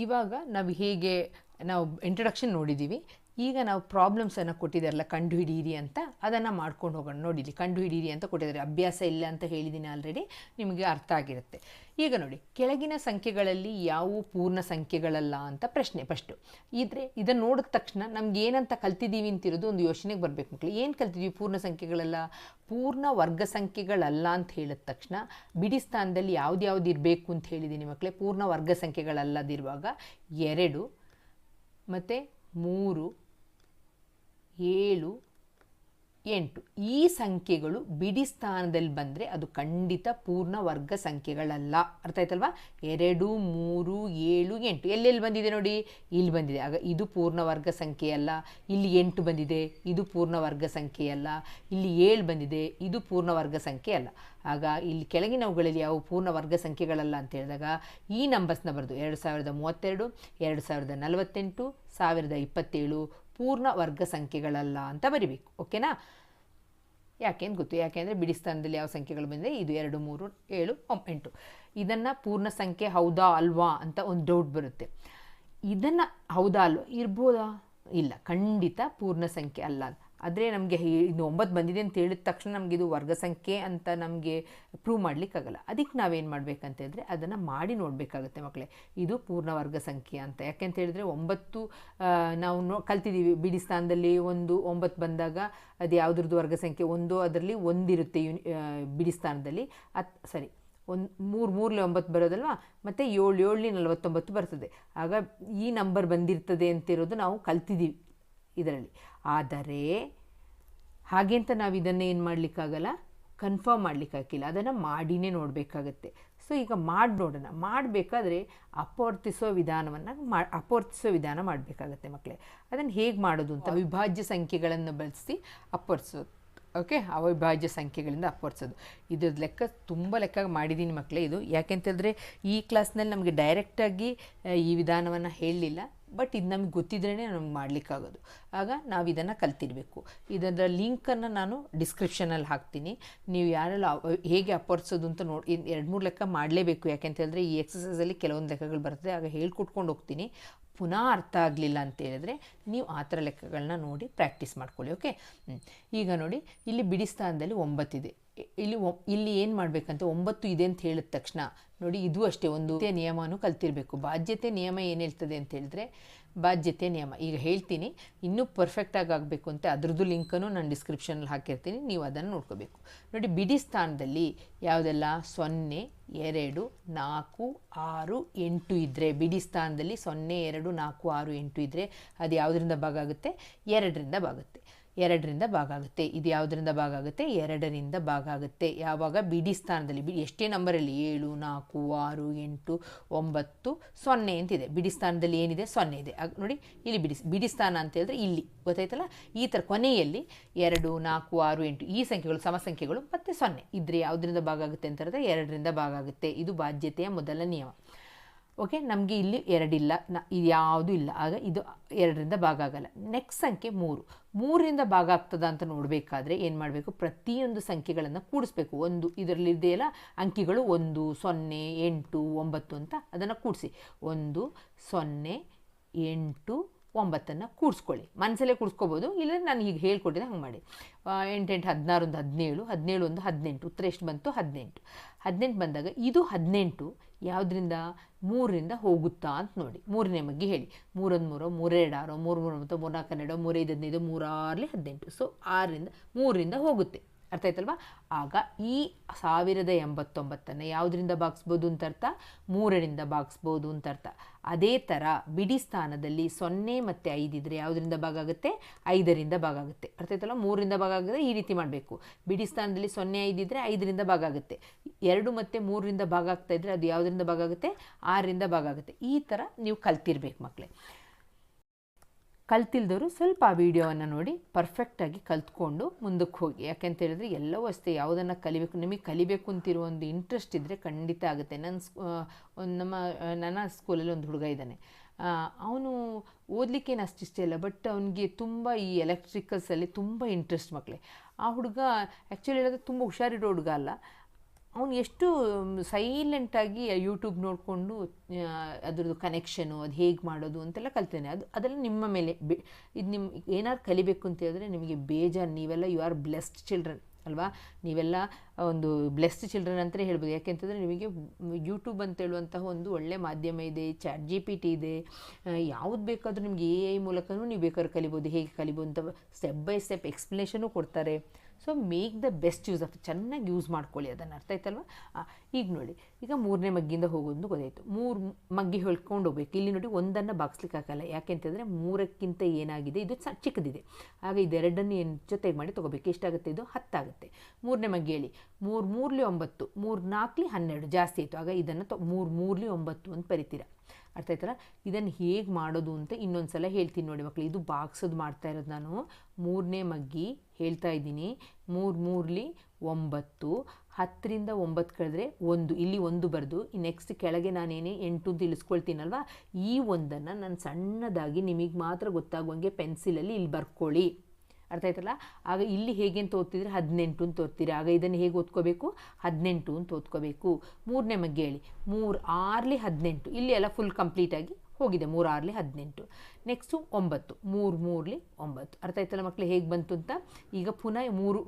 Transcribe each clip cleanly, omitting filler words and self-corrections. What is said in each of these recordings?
ಇವಾಗ ನಾವು ಹೇಗೆ ನಾವು ಇಂಟ್ರೊಡಕ್ಷನ್ ನೋಡಿದ್ದೀವಿ. ಈಗ ನಾವು ಪ್ರಾಬ್ಲಮ್ಸನ್ನು ಕೊಟ್ಟಿದ್ದಾರಲ್ಲ ಕಂಡುಹಿಡಿಯಿರಿ ಅಂತ, ಅದನ್ನು ಮಾಡ್ಕೊಂಡು ಹೋಗೋಣ. ನೋಡಿ, ಇಲ್ಲಿ ಕಂಡುಹಿಡಿಯಿರಿ ಅಂತ ಕೊಟ್ಟಿದ್ದಾರೆ. ಅಭ್ಯಾಸ ಇಲ್ಲ ಅಂತ ಹೇಳಿದ್ದೀನಿ ಆಲ್ರೆಡಿ, ನಿಮಗೆ ಅರ್ಥ ಆಗಿರುತ್ತೆ. ಈಗ ನೋಡಿ, ಕೆಳಗಿನ ಸಂಖ್ಯೆಗಳಲ್ಲಿ ಯಾವುವು ಪೂರ್ಣ ಸಂಖ್ಯೆಗಳಲ್ಲ ಅಂತ ಪ್ರಶ್ನೆ ಫಸ್ಟು. ಇದನ್ನು ನೋಡಿದ ತಕ್ಷಣ ನಮ್ಗೆ ಏನಂತ ಕಲ್ತಿದ್ದೀವಿ ಅಂತಿರೋದು ಒಂದು ಯೋಚನೆಗೆ ಬರಬೇಕು ಮಕ್ಕಳು. ಏನು ಕಲ್ತಿದ್ದೀವಿ? ಪೂರ್ಣ ಸಂಖ್ಯೆಗಳಲ್ಲ, ಪೂರ್ಣ ವರ್ಗ ಸಂಖ್ಯೆಗಳಲ್ಲ ಅಂತ ಹೇಳಿದ ತಕ್ಷಣ ಬಿಡಿ ಸ್ಥಾನದಲ್ಲಿ ಯಾವ್ದು ಇರಬೇಕು ಅಂತ ಹೇಳಿದ್ದೀನಿ ಮಕ್ಕಳೇ. ಪೂರ್ಣ ವರ್ಗ ಸಂಖ್ಯೆಗಳಲ್ಲದಿರುವಾಗ 2 ಮತ್ತು 3, 7, 8 ಈ ಸಂಖ್ಯೆಗಳು ಬಿಡಿ ಸ್ಥಾನದಲ್ಲಿ ಬಂದರೆ ಅದು ಖಂಡಿತ ಪೂರ್ಣ ವರ್ಗ ಸಂಖ್ಯೆಗಳಲ್ಲ. ಅರ್ಥ ಆಯ್ತಲ್ವಾ? 2, 3, 7, 8 ಎಲ್ಲೆಲ್ಲಿ ಬಂದಿದೆ ನೋಡಿ, ಇಲ್ಲಿ ಬಂದಿದೆ. ಆಗ ಇದು ಪೂರ್ಣ ವರ್ಗ ಸಂಖ್ಯೆಯಲ್ಲ. ಇಲ್ಲಿ 8 ಬಂದಿದೆ, ಇದು ಪೂರ್ಣ ವರ್ಗ ಸಂಖ್ಯೆಯಲ್ಲ. ಇಲ್ಲಿ 7 ಬಂದಿದೆ, ಇದು ಪೂರ್ಣ ವರ್ಗ ಸಂಖ್ಯೆ ಅಲ್ಲ. ಆಗ ಇಲ್ಲಿ ಕೆಳಗಿನವುಗಳಲ್ಲಿ ಯಾವ ಪೂರ್ಣ ವರ್ಗ ಸಂಖ್ಯೆಗಳಲ್ಲ ಅಂತ ಹೇಳಿದಾಗ ಈ ನಂಬರ್ಸ್ನ ಬರೆದು 2032, 2048, 1027 ಪೂರ್ಣ ವರ್ಗ ಸಂಖ್ಯೆಗಳಲ್ಲ ಅಂತ ಬರಿಬೇಕು. ಓಕೆನಾ? ಯಾಕೆಂದು ಗೊತ್ತು. ಯಾಕೆಂದರೆ ಬಿಡಿ ಸ್ಥಾನದಲ್ಲಿ ಯಾವ ಸಂಖ್ಯೆಗಳು ಬಂದರೆ ಇದು 2, 3, 7, 8. ಇದನ್ನು ಪೂರ್ಣ ಸಂಖ್ಯೆ ಹೌದಾ ಅಲ್ವಾ ಅಂತ ಒಂದು ಡೌಟ್ ಬರುತ್ತೆ. ಇದನ್ನು ಹೌದಾ ಅಲ್ವಾ ಇರ್ಬೋದಾ? ಇಲ್ಲ, ಖಂಡಿತ ಪೂರ್ಣ ಸಂಖ್ಯೆ ಅಲ್ಲ. ಆದರೆ ನಮಗೆ ಇದು 9 ಬಂದಿದೆ ಅಂತ ಹೇಳಿದ ತಕ್ಷಣ ನಮಗೆ ಇದು ವರ್ಗ ಸಂಖ್ಯೆ ಅಂತ ನಮಗೆ ಪ್ರೂವ್ ಮಾಡಲಿಕ್ಕಾಗಲ್ಲ. ಅದಕ್ಕೆ ನಾವೇನು ಮಾಡಬೇಕಂತ ಹೇಳಿದ್ರೆ ಅದನ್ನು ಮಾಡಿ ನೋಡಬೇಕಾಗುತ್ತೆ ಮಕ್ಕಳೇ, ಇದು ಪೂರ್ಣ ವರ್ಗ ಸಂಖ್ಯೆ ಅಂತ. ಯಾಕೆಂತ ಹೇಳಿದ್ರೆ 9 ನಾವು ಕಲ್ತಿದ್ದೀವಿ. ಬಿಡಿ ಸ್ಥಾನದಲ್ಲಿ 9 ಬಂದಾಗ ಅದು ಯಾವುದ್ರದ್ದು ವರ್ಗ ಸಂಖ್ಯೆ 1, ಅದರಲ್ಲಿ 1 ಇರುತ್ತೆ ಬಿಡಿ ಸ್ಥಾನದಲ್ಲಿ. 3 9 ಬರೋದಲ್ವಾ, ಮತ್ತು 7 7 49 ಬರ್ತದೆ. ಆಗ ಈ ನಂಬರ್ ಬಂದಿರ್ತದೆ ಅಂತಿರೋದು ನಾವು ಕಲ್ತಿದ್ದೀವಿ ಇದರಲ್ಲಿ. ಆದರೆ ಹಾಗೆ ಅಂತ ನಾವು ಇದನ್ನು ಏನು ಮಾಡಲಿಕ್ಕಾಗಲ್ಲ, ಕನ್ಫರ್ಮ್ ಮಾಡಲಿಕ್ಕಾಗಿಲ್ಲ. ಅದನ್ನು ಮಾಡಿನೇ ನೋಡಬೇಕಾಗತ್ತೆ. ಸೊ ಈಗ ಮಾಡಿ ನೋಡೋಣ. ಮಾಡಬೇಕಾದ್ರೆ ಅಪವರ್ತಿಸೋ ವಿಧಾನ ಮಾಡಬೇಕಾಗತ್ತೆ ಮಕ್ಕಳೇ. ಅದನ್ನು ಹೇಗೆ ಮಾಡೋದು ಅಂತ, ಅವಿಭಾಜ್ಯ ಸಂಖ್ಯೆಗಳನ್ನು ಬಳಸಿ ಅಪವರ್ತಿಸೋದು. ಓಕೆ, ಅವಿಭಾಜ್ಯ ಸಂಖ್ಯೆಗಳಿಂದ ಅಪವರ್ತಿಸೋದು. ಇದ್ರದ್ದು ತುಂಬ ಲೆಕ್ಕ ಮಾಡಿದ್ದೀನಿ ಮಕ್ಕಳೇ ಇದು. ಯಾಕೆಂತಂದರೆ ಈ ಕ್ಲಾಸ್ನಲ್ಲಿ ನಮಗೆ ಡೈರೆಕ್ಟಾಗಿ ಈ ವಿಧಾನವನ್ನು ಹೇಳಲಿಲ್ಲ, ಬಟ್ ಇದು ನಮಗೆ ಗೊತ್ತಿದ್ರೇ ನಮ್ಗೆ ಮಾಡಲಿಕ್ಕಾಗೋದು. ಆಗ ನಾವು ಇದನ್ನು ಕಲ್ತಿರಬೇಕು. ಇದರ ಲಿಂಕನ್ನು ನಾನು ಡಿಸ್ಕ್ರಿಪ್ಷನಲ್ಲಿ ಹಾಕ್ತೀನಿ. ನೀವು ಯಾರೆಲ್ಲ ಹೇಗೆ ಅಪವರ್ತಿಸೋದು ಅಂತ 2-3 ಲೆಕ್ಕ ಮಾಡಲೇಬೇಕು. ಯಾಕೆಂತ ಹೇಳಿದ್ರೆ ಈ ಎಕ್ಸಸೈಸಲ್ಲಿ ಕೆಲವೊಂದು ಲೆಕ್ಕಗಳು ಬರ್ತದೆ, ಆಗ ಹೇಳ್ಕೊಟ್ಕೊಂಡು ಹೋಗ್ತೀನಿ. ಪುನಃ ಅರ್ಥ ಆಗಲಿಲ್ಲ ಅಂತ ಹೇಳಿದ್ರೆ ನೀವು ಆ ಥರ ಲೆಕ್ಕಗಳನ್ನ ನೋಡಿ ಪ್ರಾಕ್ಟೀಸ್ ಮಾಡ್ಕೊಳ್ಳಿ. ಓಕೆ, ಈಗ ನೋಡಿ, ಇಲ್ಲಿ ಬಿಡಿ ಸ್ಥಾನದಲ್ಲಿ 9 ಇದೆ. ಇಲ್ಲಿ ಏನು ಮಾಡಬೇಕಂತ 9 ಇದೆ ಅಂತ ಹೇಳಿದ ತಕ್ಷಣ ನೋಡಿ, ಇದು ಅಷ್ಟೇ ಒಂದು ನಿಯಮನೂ ಕಲ್ತಿರಬೇಕು. ಬಾಧ್ಯತೆ ನಿಯಮ ಏನು ಹೇಳ್ತದೆ ಅಂತ ಹೇಳಿದ್ರೆ, ಬಾಧ್ಯತೆ ನಿಯಮ ಈಗ ಹೇಳ್ತೀನಿ. ಇನ್ನೂ ಪರ್ಫೆಕ್ಟಾಗಿ ಆಗಬೇಕು ಅಂತ ಅದರದ್ದು ಲಿಂಕನ್ನು ನಾನು ಡಿಸ್ಕ್ರಿಪ್ಷನಲ್ಲಿ ಹಾಕಿರ್ತೀನಿ, ನೀವು ಅದನ್ನು ನೋಡ್ಕೋಬೇಕು. ನೋಡಿ, ಬಿಡಿ ಸ್ಥಾನದಲ್ಲಿ ಯಾವುದೆಲ್ಲ 0, 2, 4, 6, 8 ಇದ್ದರೆ, ಬಿಡಿ ಸ್ಥಾನದಲ್ಲಿ 0, 2, 4, 6, 8 ಇದ್ದರೆ ಅದು ಯಾವುದರಿಂದ ಭಾಗ ಆಗುತ್ತೆ? 2ರಿಂದ ಭಾಗ ಆಗುತ್ತೆ. ಇದು ಯಾವುದರಿಂದ ಭಾಗ ಆಗುತ್ತೆ? 2ರಿಂದ ಭಾಗ ಆಗುತ್ತೆ. ಯಾವಾಗ? ಬಿಡಿ ಸ್ಥಾನದಲ್ಲಿ ಎಷ್ಟೇ ನಂಬರಲ್ಲಿ 7, 4, 6, 8, 9, 0 ಅಂತಿದೆ. ಬಿಡಿ ಸ್ಥಾನದಲ್ಲಿ ಏನಿದೆ? 0 ಇದೆ. ನೋಡಿ, ಇಲ್ಲಿ ಬಿಡಿ ಸ್ಥಾನ ಅಂತ ಹೇಳಿದ್ರೆ ಇಲ್ಲಿ ಗೊತ್ತಾಯ್ತಲ್ಲ, ಈ ಥರ ಕೊನೆಯಲ್ಲಿ 2, 4, 6, 8 ಈ ಸಂಖ್ಯೆಗಳು ಸಮಸಂಖ್ಯೆಗಳು ಮತ್ತು 0 ಇದ್ದರೆ ಯಾವುದರಿಂದ ಭಾಗ ಆಗುತ್ತೆ ಅಂತ ಹೇಳಿದ್ರೆ 2ರಿಂದ ಭಾಗ ಆಗುತ್ತೆ. ಇದು ಬಾಧ್ಯತೆಯ ಮೊದಲ ನಿಯಮ. ಓಕೆ, ನಮಗೆ ಇಲ್ಲಿ 2 ಇಲ್ಲ, ಇದು ಯಾವುದೂ ಇಲ್ಲ, ಆಗ ಇದು 2ರಿಂದ ಭಾಗ ಆಗಲ್ಲ. ನೆಕ್ಸ್ಟ್ ಸಂಖ್ಯೆ 3ರಿಂದ ಭಾಗ ಆಗ್ತದ ಅಂತ ನೋಡಬೇಕಾದ್ರೆ ಏನು ಮಾಡಬೇಕು? ಪ್ರತಿಯೊಂದು ಸಂಖ್ಯೆಗಳನ್ನು ಕೂಡಿಸ್ಬೇಕು. ಇದರಲ್ಲಿ ಇದೆಯಲ್ಲ ಅಂಕಿಗಳು 1, 0, 8, 9 ಅಂತ ಅದನ್ನು ಕೂಡಿಸಿ. 1, 0, 8, 9 ಕೂಡಿಸ್ಕೊಳ್ಳಿ. ಮನಸ್ಸಲ್ಲೇ ಕೂಡಿಸ್ಕೋಬೋದು, ಇಲ್ಲ ನಾನು ಹೀಗೆ ಹೇಳ್ಕೊಟ್ಟಿದ್ದೆ ಹಂಗೆ ಮಾಡಿ. 8 8 16 1 17, 17 1 18. ಉತ್ತರ ಎಷ್ಟು ಬಂತು? 18. 18 ಬಂದಾಗ ಇದು 18 ಯಾವುದರಿಂದ? 3ರಿಂದ ಹೋಗುತ್ತಾ ಅಂತ ನೋಡಿ. 3ನೇ ಬಗ್ಗೆ ಹೇಳಿ. 3 1 3, 3 2 6, 3 3 9, 4 12, 3 5 15, 3 6 18. ಸೊ 3ರಿಂದ ಹೋಗುತ್ತೆ. ಅರ್ಥ ಆಯ್ತಲ್ವಾ? ಆಗ ಈ 1089 ಯಾವುದರಿಂದ ಭಾಗಿಸ್ಬೋದು ಅಂತ ಅರ್ಥ? 3ರಿಂದ ಭಾಗಿಸ್ಬೋದು ಅಂತ ಅರ್ಥ. ಅದೇ ಥರ ಬಿಡಿ ಸ್ಥಾನದಲ್ಲಿ 0 ಮತ್ತು 5 ಇದ್ದರೆ ಯಾವುದರಿಂದ ಭಾಗ ಆಗುತ್ತೆ? 5ರಿಂದ ಭಾಗ ಆಗುತ್ತೆ. ಅರ್ಥ ಆಯ್ತಲ್ಲ? 3ರಿಂದ ಭಾಗ ಆಗುತ್ತೆ. ಈ ರೀತಿ ಮಾಡಬೇಕು. ಬಿಡಿ ಸ್ಥಾನದಲ್ಲಿ 0 5 ಇದ್ದರೆ 5ರಿಂದ ಭಾಗ ಆಗುತ್ತೆ. 2 ಮತ್ತು 3ರಿಂದ ಭಾಗ ಆಗ್ತಾ ಇದ್ದರೆ ಅದು ಯಾವುದರಿಂದ ಭಾಗ ಆಗುತ್ತೆ? 6ರಿಂದ ಭಾಗ ಆಗುತ್ತೆ. ಈ ಥರ ನೀವು ಕಲ್ತಿರ್ಬೇಕು ಮಕ್ಕಳೇ. ಕಲ್ತಿಲ್ದವರು ಸ್ವಲ್ಪ ಆ ವಿಡಿಯೋವನ್ನು ನೋಡಿ ಪರ್ಫೆಕ್ಟಾಗಿ ಕಲ್ತ್ಕೊಂಡು ಮುಂದಕ್ಕೆ ಹೋಗಿ. ಯಾಕೆಂತ ಹೇಳಿದ್ರೆ ಎಲ್ಲವೂ ಅಷ್ಟೇ, ಯಾವುದನ್ನು ಕಲಿಬೇಕು, ನಿಮಗೆ ಕಲಿಬೇಕು ಅಂತಿರೋ ಒಂದು ಇಂಟ್ರೆಸ್ಟ್ ಇದ್ದರೆ ಖಂಡಿತ ಆಗುತ್ತೆ. ನನ್ನ ಸ್ಕೂಲಲ್ಲಿ ಒಂದು ಹುಡುಗ ಇದ್ದಾನೆ. ಅವನು ಓದಲಿಕ್ಕೇನು ಅಷ್ಟಿಷ್ಟ ಇಲ್ಲ, ಬಟ್ ಅವನಿಗೆ ತುಂಬ ಈ ಎಲೆಕ್ಟ್ರಿಕಲ್ಸಲ್ಲಿ ತುಂಬ ಇಂಟ್ರೆಸ್ಟ್ ಮಕ್ಕಳೇ. ಆ ಹುಡುಗ ಆ್ಯಕ್ಚುಲಿ ಹೇಳಿದ್ರೆ ತುಂಬ ಹುಷಾರಿರೋ ಹುಡುಗ ಅಲ್ಲ, ಅವನು ಎಷ್ಟು ಸೈಲೆಂಟಾಗಿ ಯೂಟ್ಯೂಬ್ ನೋಡಿಕೊಂಡು ಅದ್ರದ್ದು ಕನೆಕ್ಷನು ಅದು ಹೇಗೆ ಮಾಡೋದು ಅಂತೆಲ್ಲ ಕಲ್ತಾನೆ. ಅದೆಲ್ಲ ನಿಮ್ಮ ಮೇಲೆ ಇದು ನಿಮ್ಮ ಏನಾದ್ರು ಕಲಿಬೇಕು ಅಂತ ಹೇಳಿದ್ರೆ ನಿಮಗೆ ಬೇಜಾರು. ನೀವೆಲ್ಲ ಯು ಆರ್ ಬ್ಲೆಸ್ಡ್ ಚಿಲ್ಡ್ರನ್ ಅಲ್ವಾ, ನೀವೆಲ್ಲ ಒಂದು ಬ್ಲೆಸ್ಡ್ ಚಿಲ್ಡ್ರನ್ ಅಂತಲೇ ಹೇಳ್ಬೋದು. ಯಾಕೆಂತಂದರೆ ನಿಮಗೆ ಯೂಟ್ಯೂಬ್ ಅಂತ ಹೇಳುವಂತಹ ಒಂದು ಒಳ್ಳೆ ಮಾಧ್ಯಮ ಇದೆ, ChatGPT ಇದೆ, ಯಾವುದು ಬೇಕಾದರೂ ನಿಮಗೆ AI ಮೂಲಕನೂ ನೀವು ಬೇಕಾದ್ರೂ ಕಲಿಬೋದು. ಹೇಗೆ ಕಲಿಬೋದು ಅಂತ ಸ್ಟೆಪ್ ಬೈ ಸ್ಟೆಪ್ ಎಕ್ಸ್ಪ್ಲನೇಷನು ಕೊಡ್ತಾರೆ. So make the best use of, ಚೆನ್ನಾಗಿ ಯೂಸ್ ಮಾಡ್ಕೊಳ್ಳಿ ಅದನ್ನು, ಅರ್ಥ ಆಯ್ತಲ್ವ. ಈಗ ನೋಡಿ, ಈಗ 3ನೇ ಮಗ್ಗಿಂದ ಹೋಗೋದು ಗೊತ್ತಾಯಿತು. 3 ಮಗ್ಗಿ ಹೇಳ್ಕೊಂಡು ಹೋಗ್ಬೇಕು. ಇಲ್ಲಿ ನೋಡಿ ಒಂದನ್ನು ಬಾಗಿಸ್ಲಿಕ್ಕೆ ಆಗಲ್ಲ, ಯಾಕೆಂತಂದರೆ 3ಕ್ಕಿಂತ ಏನಾಗಿದೆ ಇದು ಚಿಕ್ಕದಿದೆ. ಆಗ ಇದೆರಡನ್ನು ಏನು ಜೊತೆಗೆ ಮಾಡಿ ತೊಗೋಬೇಕು. ಎಷ್ಟಾಗುತ್ತೆ ಇದು? 10 ಆಗುತ್ತೆ. 3ನೇ ಮಗ್ಗಿ ಹೇಳಿ, 3 3ಲಿ 9, 3 4ಲಿ 12 ಜಾಸ್ತಿ ಆಯಿತು. ಆಗ ಇದನ್ನು 3 3ಲಿ 9 ಅಂತ ಬರಿತೀರ, ಅರ್ಥ ಆಯ್ತಲ್ಲ. ಇದನ್ನು ಹೇಗೆ ಮಾಡೋದು ಅಂತ ಇನ್ನೊಂದು ಸಲ ಹೇಳ್ತೀನಿ ನೋಡಿ ಮಕ್ಕಳು. ಇದು ಬಾಕ್ಸೋದು ಮಾಡ್ತಾ ಇರೋದು ನಾನು. 3ನೇ ಮಗ್ಗಿ ಹೇಳ್ತಾ ಇದ್ದೀನಿ. 3 3ಲಿ 9, 10ರಿಂದ 9 ಕಳೆದ್ರೆ 1, ಇಲ್ಲಿ 1 ಬರೆದು ನೆಕ್ಸ್ಟ್ ಕೆಳಗೆ ನಾನೇನೇ 8 ಅಂತ ಇಳಿಸ್ಕೊಳ್ತೀನಲ್ವ, ಈ ಒಂದನ್ನು ನಾನು ಸಣ್ಣದಾಗಿ ನಿಮಗೆ ಮಾತ್ರ ಗೊತ್ತಾಗುವಂಗೆ ಪೆನ್ಸಿಲಲ್ಲಿ ಇಲ್ಲಿ ಬರ್ಕೊಳ್ಳಿ, ಅರ್ಥ ಆಯ್ತಲ್ಲ. ಆಗ ಇಲ್ಲಿ ಹೇಗೆ ಅಂತ ಓದ್ತಿದ್ರೆ 18 ಅಂತ ಓದ್ತೀರಿ. ಆಗ ಇದನ್ನು ಹೇಗೆ ಓದ್ಕೋಬೇಕು? 18 ಅಂತ ಓದ್ಕೋಬೇಕು. 3ನೇ ಮಗ್ಗಿ ಹೇಳಿ, 3 6ಲಿ 18, ಇಲ್ಲಿ ಎಲ್ಲ ಫುಲ್ ಕಂಪ್ಲೀಟಾಗಿ ಹೋಗಿದೆ. 3 6ಲಿ 18. ನೆಕ್ಸ್ಟು 9, 3 3ಲಿ 9, ಅರ್ಥ ಆಯ್ತಲ್ಲ ಮಕ್ಕಳು ಹೇಗೆ ಬಂತು ಅಂತ. ಈಗ ಪುನಃ 3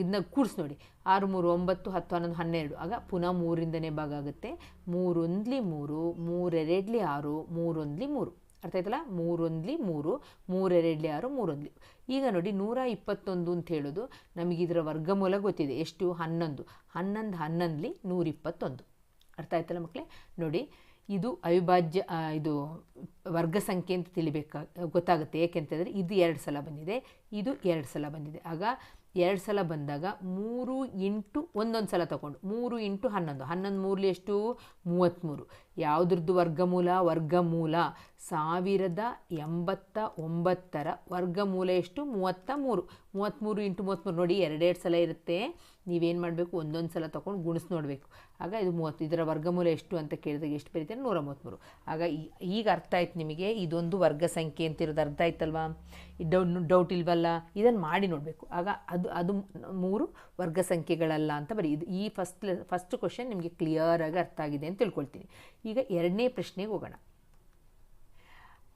ಇದನ್ನ ಕೂಡಿಸಿ ನೋಡಿ, 6 3 9 10 11 12. ಆಗ ಪುನಃ 3ರಿಂದನೇ ಭಾಗ ಆಗುತ್ತೆ. 3 1ಲಿ 3, 3 2ಲಿ 6, 3 1ಲಿ 3, ಅರ್ಥ ಆಯ್ತಲ್ಲ. 3 1ಲಿ 3, 3 2ಲಿ 6, 3 1ಲಿ. ಈಗ ನೋಡಿ 121 ಅಂತ ಹೇಳೋದು ನಮಗಿದರ ವರ್ಗಮೂಲ ಗೊತ್ತಿದೆ. ಎಷ್ಟು? 11. 11 11ಲಿ 121, ಅರ್ಥ ಆಯ್ತಲ್ಲ ಮಕ್ಕಳೇ. ನೋಡಿ ಇದು ಅವಿಭಾಜ್ಯ, ಇದು ವರ್ಗ ಸಂಖ್ಯೆ ಅಂತ ಗೊತ್ತಾಗುತ್ತೆ. ಏಕೆಂತಂದರೆ ಇದು 2 ಸಲ ಬಂದಿದೆ, ಇದು 2 ಸಲ ಬಂದಿದೆ. ಆಗ 2 ಸಲ ಬಂದಾಗ 3 ಇಂಟು ಒಂದೊಂದು ಸಲ ತಗೊಂಡು 3 ಇಂಟು 11, 11 3ಲಿ ಎಷ್ಟು? 33. ಯಾವುದ್ರದ್ದು ವರ್ಗಮೂಲ? ವರ್ಗಮೂಲ 1089ರ ವರ್ಗಮೂಲ ಎಷ್ಟು? 33. 33 ಇಂಟು 33 ನೋಡಿ 2 ಸಲ ಇರುತ್ತೆ. ನೀವೇನು ಮಾಡಬೇಕು? ಒಂದೊಂದು ಸಲ ತೊಗೊಂಡು ಗುಣಿಸಿ ನೋಡಬೇಕು. ಆಗ ಇದು 30. ಇದರ ವರ್ಗಮೂಲ ಎಷ್ಟು ಅಂತ ಕೇಳಿದಾಗ ಎಷ್ಟು ಬರೀತಾರೆ? 133. ಆಗ ಈಗ ಅರ್ಥ ಆಯ್ತು ನಿಮಗೆ, ಇದೊಂದು ವರ್ಗ ಸಂಖ್ಯೆ ಅಂತಿರೋದು ಅರ್ಥ ಆಯ್ತಲ್ವಾ? ಡೌಟ್ ಇಲ್ವಲ್ಲ? ಇದನ್ನು ಮಾಡಿ ನೋಡಬೇಕು. ಆಗ ಅದು 3 ವರ್ಗ ಸಂಖ್ಯೆಗಳಲ್ಲ ಅಂತ ಬರೀ. ಇದು ಈ ಫಸ್ಟ್ ಕ್ವಶನ್ ನಿಮಗೆ ಕ್ಲಿಯರಾಗಿ ಅರ್ಥ ಆಗಿದೆ ಅಂತ ತಿಳ್ಕೊಳ್ತೀನಿ. ಈಗ 2ನೇ ಪ್ರಶ್ನೆಗೆ ಹೋಗೋಣ.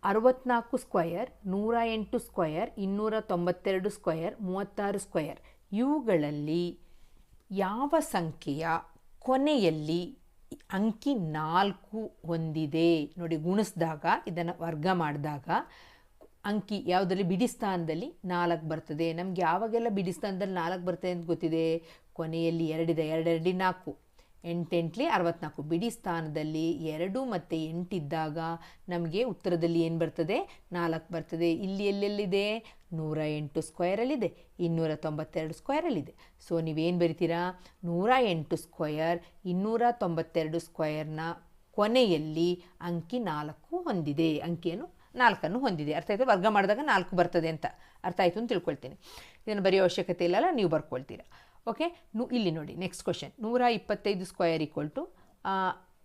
64 ಸ್ಕ್ವಯರ್, 108 ಸ್ಕ್ವಯರ್, 292 ಸ್ಕ್ವಯರ್, 36 ಸ್ಕ್ವಯರ್ ಇವುಗಳಲ್ಲಿ ಯಾವ ಸಂಖ್ಯೆಯ ಕೊನೆಯಲ್ಲಿ ಅಂಕಿ 4 ಹೊಂದಿದೆ? ನೋಡಿ, ಗುಣಿಸಿದಾಗ ಇದನ್ನು ವರ್ಗ ಮಾಡಿದಾಗ ಅಂಕಿ ಯಾವುದರಲ್ಲಿ? ಬಿಡಿ ಸ್ಥಾನದಲ್ಲಿ 4 ಬರ್ತದೆ. ನಮ್ಗೆ ಯಾವಾಗೆಲ್ಲ ಬಿಡಿ ಸ್ಥಾನದಲ್ಲಿ 4 ಬರ್ತದೆ ಅಂತ ಗೊತ್ತಿದೆ? ಕೊನೆಯಲ್ಲಿ 2 ಇದೆ, 2 2 4, 8 8ಲಿ 64. ಬಿಡಿ ಸ್ಥಾನದಲ್ಲಿ 2 ಮತ್ತು 8 ಇದ್ದಾಗ ನಮಗೆ ಉತ್ತರದಲ್ಲಿ ಏನು ಬರ್ತದೆ? 4 ಬರ್ತದೆ. ಇಲ್ಲಿ ಎಲ್ಲೆಲ್ಲಿದೆ? 108 ಸ್ಕ್ವಯರಲ್ಲಿದೆ, 292 ಸ್ಕ್ವಯರಲ್ಲಿದೆ. ಸೊ ನೀವೇನು ಬರಿತೀರಾ? 108 ಸ್ಕ್ವಯರ್, 292 ಸ್ಕ್ವಯರ್ನ ಕೊನೆಯಲ್ಲಿ ಅಂಕಿ 4 ಹೊಂದಿದೆ. ಅಂಕಿಯನ್ನು 4 ಹೊಂದಿದೆ. ಅರ್ಥ ಆಯಿತು? ವರ್ಗ ಮಾಡಿದಾಗ 4 ಬರ್ತದೆ ಅಂತ ಅರ್ಥ ಆಯಿತು ಅಂತ ತಿಳ್ಕೊಳ್ತೀನಿ. ಇದನ್ನು ಬರೆಯೋ ಅವಶ್ಯಕತೆ ಇಲ್ಲಲ್ಲ, ನೀವು ಬರ್ಕೊಳ್ತೀರಾ. ಓಕೆ, ಇಲ್ಲಿ ನೋಡಿ next question. 125 square equal to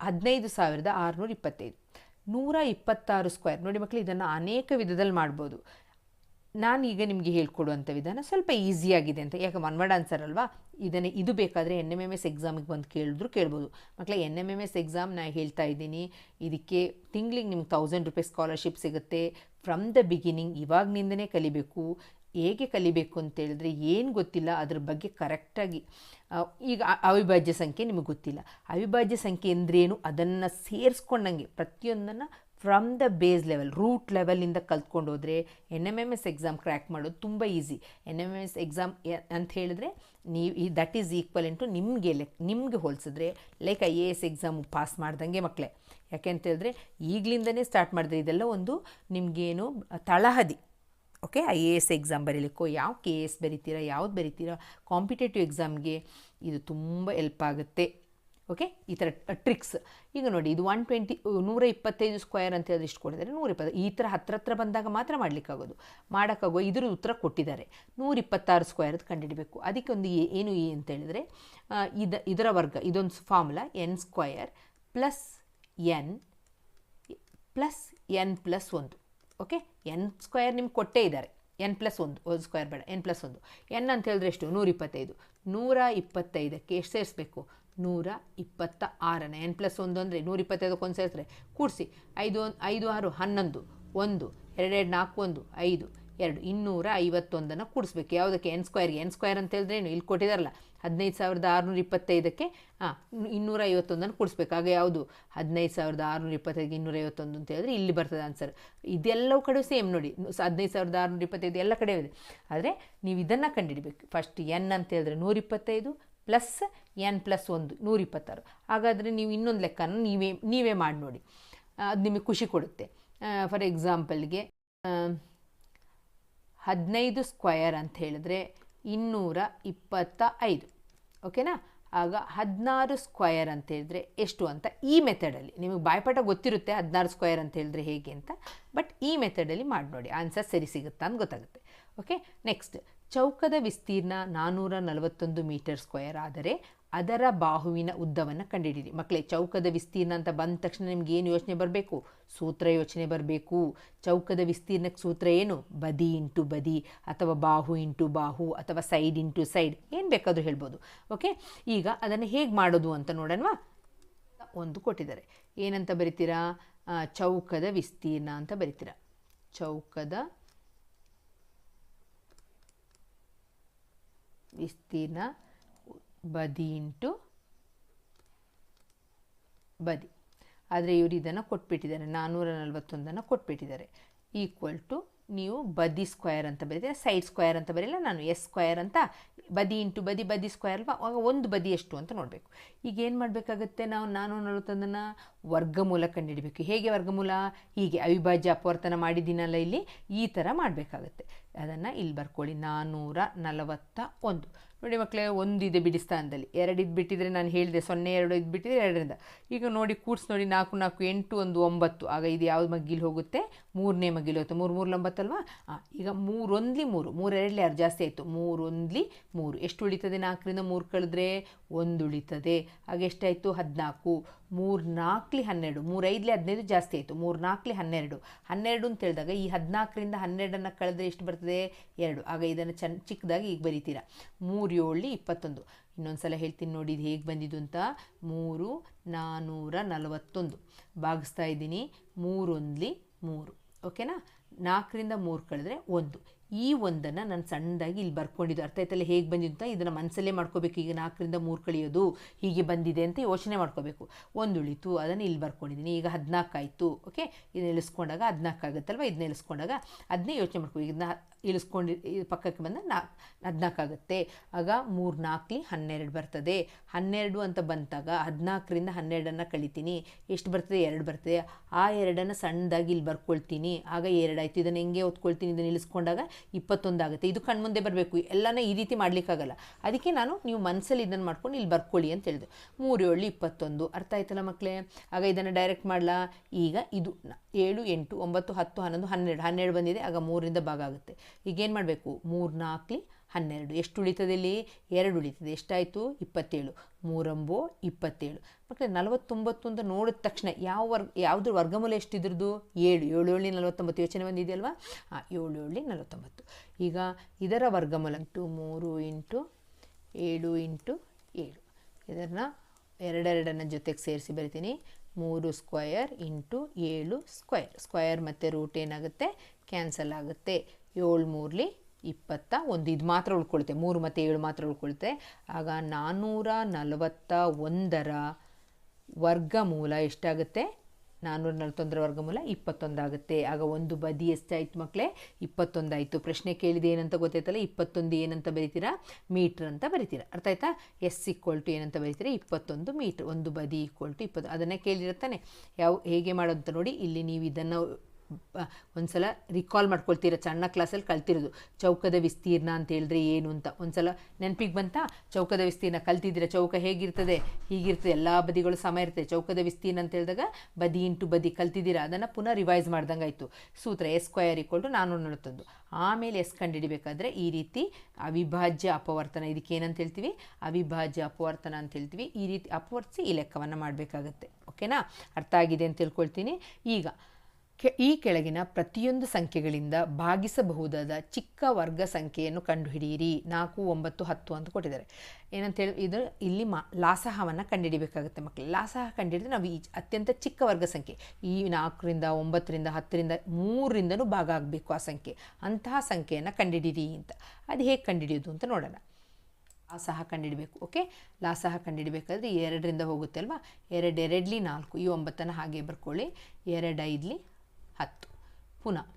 15,625. 126 square ನೋಡಿ ಮಕ್ಕಳು, ಇದನ್ನು ಅನೇಕ ವಿಧದಲ್ಲಿ ಮಾಡ್ಬೋದು. ನಾನೀಗ ನಿಮಗೆ ಹೇಳ್ಕೊಡುವಂಥ ವಿಧಾನ ಸ್ವಲ್ಪ ಈಸಿಯಾಗಿದೆ ಅಂತ. ಯಾಕೆ ಒನ್ ಆನ್ಸರ್ ಅಲ್ವಾ? ಇದು ಬೇಕಾದರೆ NMMS ಎಕ್ಸಾಮಿಗೆ ಬಂದು ಕೇಳ್ಬೋದು ಮಕ್ಕಳೇ. NMMS ಎಕ್ಸಾಮ್ ನಾನು ಹೇಳ್ತಾ ಇದ್ದೀನಿ, ಇದಕ್ಕೆ ತಿಂಗಳಿಗೆ ನಿಮ್ಗೆ 1000 ರೂಪಾಯಿ ಸ್ಕಾಲರ್ಶಿಪ್ ಸಿಗುತ್ತೆ. ಫ್ರಮ್ ದ ಬಿಗಿನಿಂಗ್ ಇವಾಗನಿಂದನೇ ಕಲಿಬೇಕು. ಹೇಗೆ ಕಲಿಬೇಕು ಅಂತೇಳಿದ್ರೆ, ಏನು ಗೊತ್ತಿಲ್ಲ ಅದ್ರ ಬಗ್ಗೆ ಕರೆಕ್ಟಾಗಿ, ಈಗ ಅವಿಭಾಜ್ಯ ಸಂಖ್ಯೆ ನಿಮಗೆ ಗೊತ್ತಿಲ್ಲ, ಅವಿಭಾಜ್ಯ ಸಂಖ್ಯೆ ಅಂದ್ರೇನು ಅದನ್ನು ಸೇರಿಸ್ಕೊಂಡಂಗೆ ಪ್ರತಿಯೊಂದನ್ನು from the base level, root ಲೆವೆಲಿಂದ ಕಲ್ತ್ಕೊಂಡು ಹೋದರೆ NMMS ಎಕ್ಸಾಮ್ ಕ್ರ್ಯಾಕ್ ಮಾಡೋದು ತುಂಬ ಈಸಿ. NMMS ಎಕ್ಸಾಮ್ ಅಂತ ಹೇಳಿದ್ರೆ ದಟ್ ಈಸ್ ಈಕ್ವಲ್ ಟು ನಿಮಗೆ ಹೋಲಿಸಿದ್ರೆ ಲೈಕ್ IAS ಎಕ್ಸಾಮು ಪಾಸ್ ಮಾಡ್ದಂಗೆ ಮಕ್ಕಳೇ. ಯಾಕೆ ಅಂತ ಹೇಳಿದ್ರೆ ಈಗಲಿಂದನೇ ಸ್ಟಾರ್ಟ್ ಮಾಡಿದ್ರೆ ಇದೆಲ್ಲ ಒಂದು ನಿಮಗೇನು ತಳಹದಿ. ಓಕೆ, IAS ಎಕ್ಸಾಮ್ ಬರೀಲಿಕ್ಕೋ, ಯಾವ KS ಬರೀತೀರಾ, ಯಾವ್ದು ಬರೀತೀರಾ, ಕಾಂಪಿಟೇಟಿವ್ ಎಕ್ಸಾಮ್ಗೆ ಇದು ತುಂಬ ಹೆಲ್ಪ್ ಆಗುತ್ತೆ. ಓಕೆ, ಈ ಥರ ಟ್ರಿಕ್ಸ್. ಈಗ ನೋಡಿ, ಇದು 125 ಸ್ಕ್ವಯರ್ ಅಂತ ಹೇಳಿದ್ರೆ ಇಷ್ಟು ಕೊಟ್ಟಿದ್ದಾರೆ, 120. ಈ ಥರ ಹತ್ರ ಬಂದಾಗ ಮಾತ್ರ ಮಾಡೋಕ್ಕಾಗೋ ಇದ್ರ ಉತ್ತರ ಕೊಟ್ಟಿದ್ದಾರೆ. 126 ಸ್ಕ್ವಯರ್ದು ಕಂಡುಹಿಡಬೇಕು. ಅದಕ್ಕೆ ಒಂದು ಏನು ಅಂತ ಹೇಳಿದ್ರೆ, ಇದರ ವರ್ಗ, ಇದೊಂದು formula n square plus n plus 1. Okay, n square ನಿಮ್ಗೆ ಕೊಟ್ಟೇ ಇದ್ದಾರೆ, n+1 ಸ್ಕ್ವಯರ್ ಬೇಡ, n+1. n ಅಂತ ಹೇಳಿದ್ರೆ ಎಷ್ಟು? 125. 125ಕ್ಕೆ ಎಷ್ಟು ಸೇರಿಸ್ಬೇಕು? 126ನೇ n+1 ಅಂದರೆ 125ಕ್ಕೆ ಒಂದು ಸೇರಿಸ್ರೆ ಕೂಡಿಸಿ 5 5 6 11 1 2 2 4 1 5 2 251ನ್ನು ಕೂಡಿಸ್ಬೇಕು. ಯಾವುದಕ್ಕೆ? n ಸ್ಕ್ವೇರ್ಗೆ. n ಸ್ಕ್ವೇರ್ ಅಂತ ಹೇಳಿದ್ರೆ ಏನು? ಇಲ್ಲಿ ಕೊಟ್ಟಿದಾರಲ್ಲ 15,625ಕ್ಕೆ 251ನ್ನು ಕೂಡಿಸ್ಬೇಕು. ಆಗ ಯಾವುದು? 15,625ಗೆ 251 ಅಂತ ಹೇಳಿದ್ರೆ ಇಲ್ಲಿ ಬರ್ತದೆ ಆನ್ಸರ್. ಇದೆಲ್ಲವೂ ಕಡೆ ಸೇಮ್ ನೋಡಿ, 15,625 ಎಲ್ಲ ಕಡೆ ಇದೆ. ಆದರೆ ನೀವು ಇದನ್ನು ಕಂಡುಹಿಡಬೇಕು. ಫಸ್ಟ್ n ಅಂತ ಹೇಳಿದ್ರೆ 125 ಪ್ಲಸ್ n+1 126. ಹಾಗಾದರೆ ನೀವು ಇನ್ನೊಂದು ಲೆಕ್ಕನ ನೀವೇ ಮಾಡಿ ನೋಡಿ, ಅದು ನಿಮಗೆ ಖುಷಿ ಕೊಡುತ್ತೆ. ಫಾರ್ ಎಕ್ಸಾಂಪಲ್ಗೆ 15 ಸ್ಕ್ವಯರ್ ಅಂತ ಹೇಳಿದ್ರೆ 225, ಓಕೆನಾ? ಆಗ 16 ಸ್ಕ್ವಯರ್ ಅಂತ ಹೇಳಿದ್ರೆ ಎಷ್ಟು ಅಂತ ಈ ಮೆಥಡಲ್ಲಿ ನಿಮಗೆ ಬಾಯ್ಪಾಠ ಗೊತ್ತಿರುತ್ತೆ 16 ಸ್ಕ್ವಯರ್ ಅಂತ ಹೇಳಿದ್ರೆ ಹೇಗೆ ಅಂತ, ಬಟ್ ಈ ಮೆಥಡಲ್ಲಿ ಮಾಡಿ ನೋಡಿ, ಆನ್ಸರ್ ಸರಿ ಸಿಗುತ್ತಾ ಅಂತ ಗೊತ್ತಾಗುತ್ತೆ. ಓಕೆ, ನೆಕ್ಸ್ಟ್, ಚೌಕದ ವಿಸ್ತೀರ್ಣ 441 ಮೀಟರ್ ಸ್ಕ್ವಯರ್ ಆದರೆ ಅದರ ಬಾಹುವಿನ ಉದ್ದವನ್ನು ಕಂಡುಹಿಡಿಯಿರಿ. ಮಕ್ಕಳೇ, ಚೌಕದ ವಿಸ್ತೀರ್ಣ ಅಂತ ಬಂದ ತಕ್ಷಣ ನಿಮ್ಗೆ ಏನು ಯೋಚನೆ ಬರಬೇಕು? ಸೂತ್ರ ಯೋಚನೆ ಬರಬೇಕು. ಚೌಕದ ವಿಸ್ತೀರ್ಣಕ್ಕೆ ಸೂತ್ರ ಏನು? ಬದಿ ಇಂಟು ಬದಿ, ಅಥವಾ ಬಾಹು ಇಂಟು ಬಾಹು, ಅಥವಾ ಸೈಡ್ ಇಂಟು ಸೈಡ್, ಏನು ಬೇಕಾದರೂ ಹೇಳ್ಬೋದು. ಓಕೆ, ಈಗ ಅದನ್ನು ಹೇಗೆ ಮಾಡೋದು ಅಂತ ನೋಡೋಣವಾ? ಒಂದು ಕೊಟ್ಟಿದ್ದಾರೆ, ಏನಂತ ಬರಿತೀರಾ? ಚೌಕದ ವಿಸ್ತೀರ್ಣ ಅಂತ ಬರಿತೀರಾ. ಚೌಕದ ವಿಸ್ತೀರ್ಣ ಬದಿ ಇಂಟು ಬದಿ. ಆದರೆ ಇವರು ಇದನ್ನು ಕೊಟ್ಬಿಟ್ಟಿದ್ದಾರೆ, 441ನ್ನು ಕೊಟ್ಬಿಟ್ಟಿದ್ದಾರೆ. ಈಕ್ವಲ್ ಟು ನೀವು ಬದಿ ಸ್ಕ್ವೇರ್ ಅಂತ ಬರೀತೀರ, ಸೈಡ್ ಸ್ಕ್ವೇರ್ ಅಂತ ಬರೀಲ್ಲ, ನಾನು ಎಸ್ ಸ್ಕ್ವೇರ್ ಅಂತ, ಬದಿ ಇಂಟು ಬದಿ, ಬದಿ ಸ್ಕ್ವೇರ್ ಅಲ್ವಾ? ಆಗ ಒಂದು ಬದಿ ಎಷ್ಟು ಅಂತ ನೋಡಬೇಕು. ಈಗ ಏನು ಮಾಡಬೇಕಾಗುತ್ತೆ? ನಾವು 441ನ್ನು ವರ್ಗಮೂಲ ಕಂಡುಹಿಡಬೇಕು. ಹೇಗೆ ವರ್ಗಮೂಲ? ಹೀಗೆ ಅವಿಭಾಜ್ಯ ಅಪವರ್ತನ ಮಾಡಿದ್ದೀನಲ್ಲ ಇಲ್ಲಿ, ಈ ಥರ ಮಾಡಬೇಕಾಗತ್ತೆ. ಅದನ್ನು ಇಲ್ಲಿ ಬರ್ಕೊಳ್ಳಿ, 441. ನೋಡಿ ಮಕ್ಕಳೇ, ಒಂದಿದೆ ಬಿಡಿ ಸ್ಥಾನದಲ್ಲಿ, 2 ಇದ್ಬಿಟ್ಟಿದ್ರೆ ನಾನು ಹೇಳಿದೆ 0 2 ಇದ್ಬಿಟ್ಟಿದ್ರೆ 2ರಿಂದ. ಈಗ ನೋಡಿ ಕೂಡ್ಸಿ ನೋಡಿ, 4 4 8 1 9. ಆಗ ಇದು ಯಾವ ಮಗ್ಗಿಲು ಹೋಗುತ್ತೆ? 3ನೇ ಮಗ್ಗಿಲು ಹೋಗುತ್ತೆ. 3 3 9 ಅಲ್ವಾ? ಈಗ 3 1 3, 3 2 6 ಜಾಸ್ತಿ ಆಯಿತು, 3 1 3. ಎಷ್ಟು ಉಳಿತದೆ? 4ರಿಂದ 3 ಕಳೆದ್ರೆ 1 ಉಳಿತದೆ. ಆಗ ಎಷ್ಟಾಯಿತು? 14. 3 4 12, 3 5 15 ಜಾಸ್ತಿ ಆಯಿತು, 3 4 12. 12 ಅಂತ ಹೇಳಿದಾಗ ಈ 14ರಿಂದ 12ನ್ನು ಕಳೆದ್ರೆ ಎಷ್ಟು ಬರ್ತದೆ? 2. ಆಗ ಇದನ್ನು ಚಿಕ್ಕದಾಗಿ ಈಗ ಬರೀತೀರಾ. 3 7 21. ಇನ್ನೊಂದು ಸಲ ಹೇಳ್ತೀನಿ ನೋಡಿ ಇದು ಹೇಗೆ ಬಂದಿದ್ದು ಅಂತ. 3 441 ಭಾಗಿಸ್ತಾ ಇದ್ದೀನಿ, 3 1 3. ಓಕೆನಾ? 4ರಿಂದ 3 ಕಳೆದ್ರೆ 1. ಈ 1ನ್ನು ನಾನು ಸಣ್ಣದಾಗಿ ಇಲ್ಲಿ ಬರ್ಕೊಂಡಿದ್ದು, ಅರ್ಥ ಆಯ್ತಲ್ಲ ಹೇಗೆ ಬಂದಿದ್ದು ಅಂತ? ಇದನ್ನು ಮನಸ್ಸಲ್ಲೇ ಮಾಡ್ಕೋಬೇಕು. ಈಗ 4ರಿಂದ 3 ಕಳೆಯೋದು ಹೀಗೆ ಬಂದಿದೆ ಅಂತ ಯೋಚನೆ ಮಾಡ್ಕೋಬೇಕು. 1 ಉಳಿತು, ಅದನ್ನು ಇಲ್ಲಿ ಬರ್ಕೊಂಡಿದ್ದೀನಿ. ಈಗ 14 ಆಯಿತು. ಓಕೆ, ಇದನ್ನ ಇಳಿಸ್ಕೊಂಡಾಗ 14 ಆಗುತ್ತಲ್ವ? ಇದನ್ನ ಇಳಿಸ್ಕೊಂಡಾಗ ಅದನ್ನೇ ಯೋಚನೆ ಮಾಡ್ಕೋ. ಇದನ್ನ ಇಳಿಸ್ಕೊಂಡು ಪಕ್ಕಕ್ಕೆ ಬಂದ 14 ಆಗುತ್ತೆ. ಆಗ 3 4 12 ಬರ್ತದೆ. 12 ಅಂತ ಬಂತಾಗ 14ರಿಂದ 12ನ್ನು ಕಳಿತೀನಿ, ಎಷ್ಟು ಬರ್ತದೆ? 2 ಬರ್ತದೆ. ಆ 2ನ್ನು ಸಣ್ಣದಾಗಿ ಇಲ್ಲಿ ಬರ್ಕೊಳ್ತೀನಿ. ಆಗ 2 ಆಯಿತು. ಇದನ್ನು ಹೆಂಗೆ ಓದ್ಕೊಳ್ತೀನಿ? ಇದನ್ನು ಇಳಿಸ್ಕೊಂಡಾಗ 21 ಆಗುತ್ತೆ. ಇದು ಕಣ್ಮುಂದೆ ಬರಬೇಕು, ಎಲ್ಲನ ಈ ರೀತಿ ಮಾಡಲಿಕ್ಕಾಗಲ್ಲ. ಅದಕ್ಕೆ ನೀವು ಮನಸ್ಸಲ್ಲಿ ಇದನ್ನು ಮಾಡ್ಕೊಂಡು ಇಲ್ಲಿ ಬರ್ಕೊಳ್ಳಿ ಅಂತ ಹೇಳಿದೆ. 3 7 21. ಅರ್ಥ ಆಯ್ತಲ್ಲ ಮಕ್ಕಳೇ? ಆಗ ಇದನ್ನು ಡೈರೆಕ್ಟ್ ಮಾಡಲಾ? ಈಗ ಇದು 7 8 9 10 11 12 12 ಬಂದಿದೆ. ಆಗ 3ರಿಂದ ಭಾಗ ಆಗುತ್ತೆ. ಈಗೇನು ಮಾಡಬೇಕು? 3 4 12. ಎಷ್ಟು ಉಳಿತದೆ ಇಲ್ಲಿ? 2 ಉಳಿತದೆ. ಎಷ್ಟಾಯಿತು? 27. 3 27. ಮಕ್ಕಳೇ, 49 ಅಂತ ನೋಡಿದ ತಕ್ಷಣ ಯಾವುದು ವರ್ಗಮೂಲ ಎಷ್ಟಿದ್ರದ್ದು? 7 7 7 49. ಯೋಚನೆ ಬಂದಿದೆಯಲ್ವಾ? 7 7 49. ಈಗ ಇದರ ವರ್ಗಮೂಲ 3 × 7 × 7. ಇದನ್ನು 2 ಜೊತೆಗೆ ಸೇರಿಸಿ ಬರಿತೀನಿ. 3 ಸ್ಕ್ವಯರ್ ಇಂಟು 7 ಸ್ಕ್ವಯರ್. ಸ್ಕ್ವಯರ್ ಮತ್ತು ರೂಟ್ ಏನಾಗುತ್ತೆ? ಕ್ಯಾನ್ಸಲ್ ಆಗುತ್ತೆ. 7 3 21. ಇದು ಮಾತ್ರ ಉಳ್ಕೊಳುತ್ತೆ, 3 ಮತ್ತು 7 ಮಾತ್ರ ಉಳ್ಕೊಳುತ್ತೆ. ಆಗ 441ರ ವರ್ಗಮೂಲ ಎಷ್ಟಾಗುತ್ತೆ? 441ರ ವರ್ಗಮೂಲ 21 ಆಗುತ್ತೆ. ಆಗ ಒಂದು ಬದಿ ಎಷ್ಟಾಯಿತು ಮಕ್ಕಳೇ? 21 ಆಯಿತು. ಪ್ರಶ್ನೆ ಕೇಳಿದೆ ಏನಂತ ಗೊತ್ತಾಯ್ತಲ್ಲ? 21 ಏನಂತ ಬರೀತೀರಾ? ಮೀಟ್ರ್ ಅಂತ ಬರೀತೀರಾ. ಅರ್ಥ ಆಯ್ತಾ? ಎಸ್ = ಏನಂತ ಬರೀತೀರಾ? 21 ಮೀಟ್ರ್. ಒಂದು ಬದಿ = 20. ಅದನ್ನೇ ಕೇಳಿರುತ್ತಾನೆ. ಹೇಗೆ ಮಾಡೋದು ಅಂತ ನೋಡಿ. ಇಲ್ಲಿ ನೀವು ಇದನ್ನು ಒಂದ್ಸಲ ರಿಕಾಲ್ ಮಾಡ್ಕೊಳ್ತೀರ, ಸಣ್ಣ ಕ್ಲಾಸಲ್ಲಿ ಕಲ್ತಿರೋದು. ಚೌಕದ ವಿಸ್ತೀರ್ಣ ಅಂತ ಹೇಳಿದ್ರೆ ಏನು ಅಂತ ಒಂದ್ಸಲ ನೆನಪಿಗೆ ಬಂತಾ? ಚೌಕದ ವಿಸ್ತೀರ್ಣ ಕಲ್ತಿದ್ದೀರ. ಚೌಕ ಹೇಗಿರ್ತದೆ? ಹೀಗಿರ್ತದೆ, ಎಲ್ಲ ಬದಿಗಳು ಸಮ ಇರ್ತದೆ. ಚೌಕದ ವಿಸ್ತೀರ್ಣ ಅಂತ ಹೇಳಿದಾಗ ಬದಿ ಇಂಟು ಬದಿ ಕಲ್ತಿದ್ದೀರ. ಅದನ್ನು ಪುನಃ ರಿವೈಸ್ ಮಾಡ್ದಂಗೆ ಆಯಿತು. ಸೂತ್ರ S² = 441. ಆಮೇಲೆ ಎಸ್ ಕಂಡುಹಿಡಿಬೇಕಾದ್ರೆ ಈ ರೀತಿ ಅವಿಭಾಜ್ಯ ಅಪವರ್ತನ, ಇದಕ್ಕೆ ಏನಂತ ಹೇಳ್ತೀವಿ? ಅವಿಭಾಜ್ಯ ಅಪವರ್ತನ ಅಂತ ಹೇಳ್ತೀವಿ. ಈ ರೀತಿ ಅಪವರ್ತಿಸಿ ಈ ಲೆಕ್ಕವನ್ನು ಮಾಡಬೇಕಾಗತ್ತೆ. ಓಕೆನಾ? ಅರ್ಥ ಆಗಿದೆ ಅಂತ ತಿಳ್ಕೊಳ್ತೀನಿ. ಈಗ ಈ ಕೆಳಗಿನ ಪ್ರತಿಯೊಂದು ಸಂಖ್ಯೆಗಳಿಂದ ಭಾಗಿಸಬಹುದಾದ ಚಿಕ್ಕ ವರ್ಗ ಸಂಖ್ಯೆಯನ್ನು ಕಂಡುಹಿಡಿಯಿರಿ. 4, 9, 10 ಅಂತ ಕೊಟ್ಟಿದ್ದಾರೆ. ಏನಂತೇಳಿ ಇದು ಇಲ್ಲಿ ಲಾಸಹವನ್ನು ಕಂಡುಹಿಡಿಬೇಕಾಗುತ್ತೆ ಮಕ್ಕಳು. ಲಾಸಹ ಕಂಡುಹಿಡಿದ್ರೆ ನಾವು ಈ ಅತ್ಯಂತ ಚಿಕ್ಕ ವರ್ಗ ಸಂಖ್ಯೆ ಈ 4ರಿಂದ 9ರಿಂದ 10ರಿಂದ 3ರಿಂದನೂ ಭಾಗ ಆಗಬೇಕು ಆ ಸಂಖ್ಯೆ, ಅಂತಹ ಸಂಖ್ಯೆಯನ್ನು ಕಂಡುಹಿಡಿಯಿರಿ ಅಂತ. ಅದು ಹೇಗೆ ಕಂಡುಹಿಡಿಯೋದು ಅಂತ ನೋಡೋಣ. ಲಾಸಹ ಕಂಡುಹಿಡಬೇಕು. ಓಕೆ, ಲಾಸಹ ಕಂಡುಹಿಡಬೇಕಾದ್ರೆ 2ರಿಂದ ಹೋಗುತ್ತೆ ಅಲ್ವಾ. 2 2ಲಿ 4, ಈ 9ನ್ನು ಹಾಗೆ ಬರ್ಕೊಳ್ಳಿ. 2 5ಲಿ 10, ಪುನಃ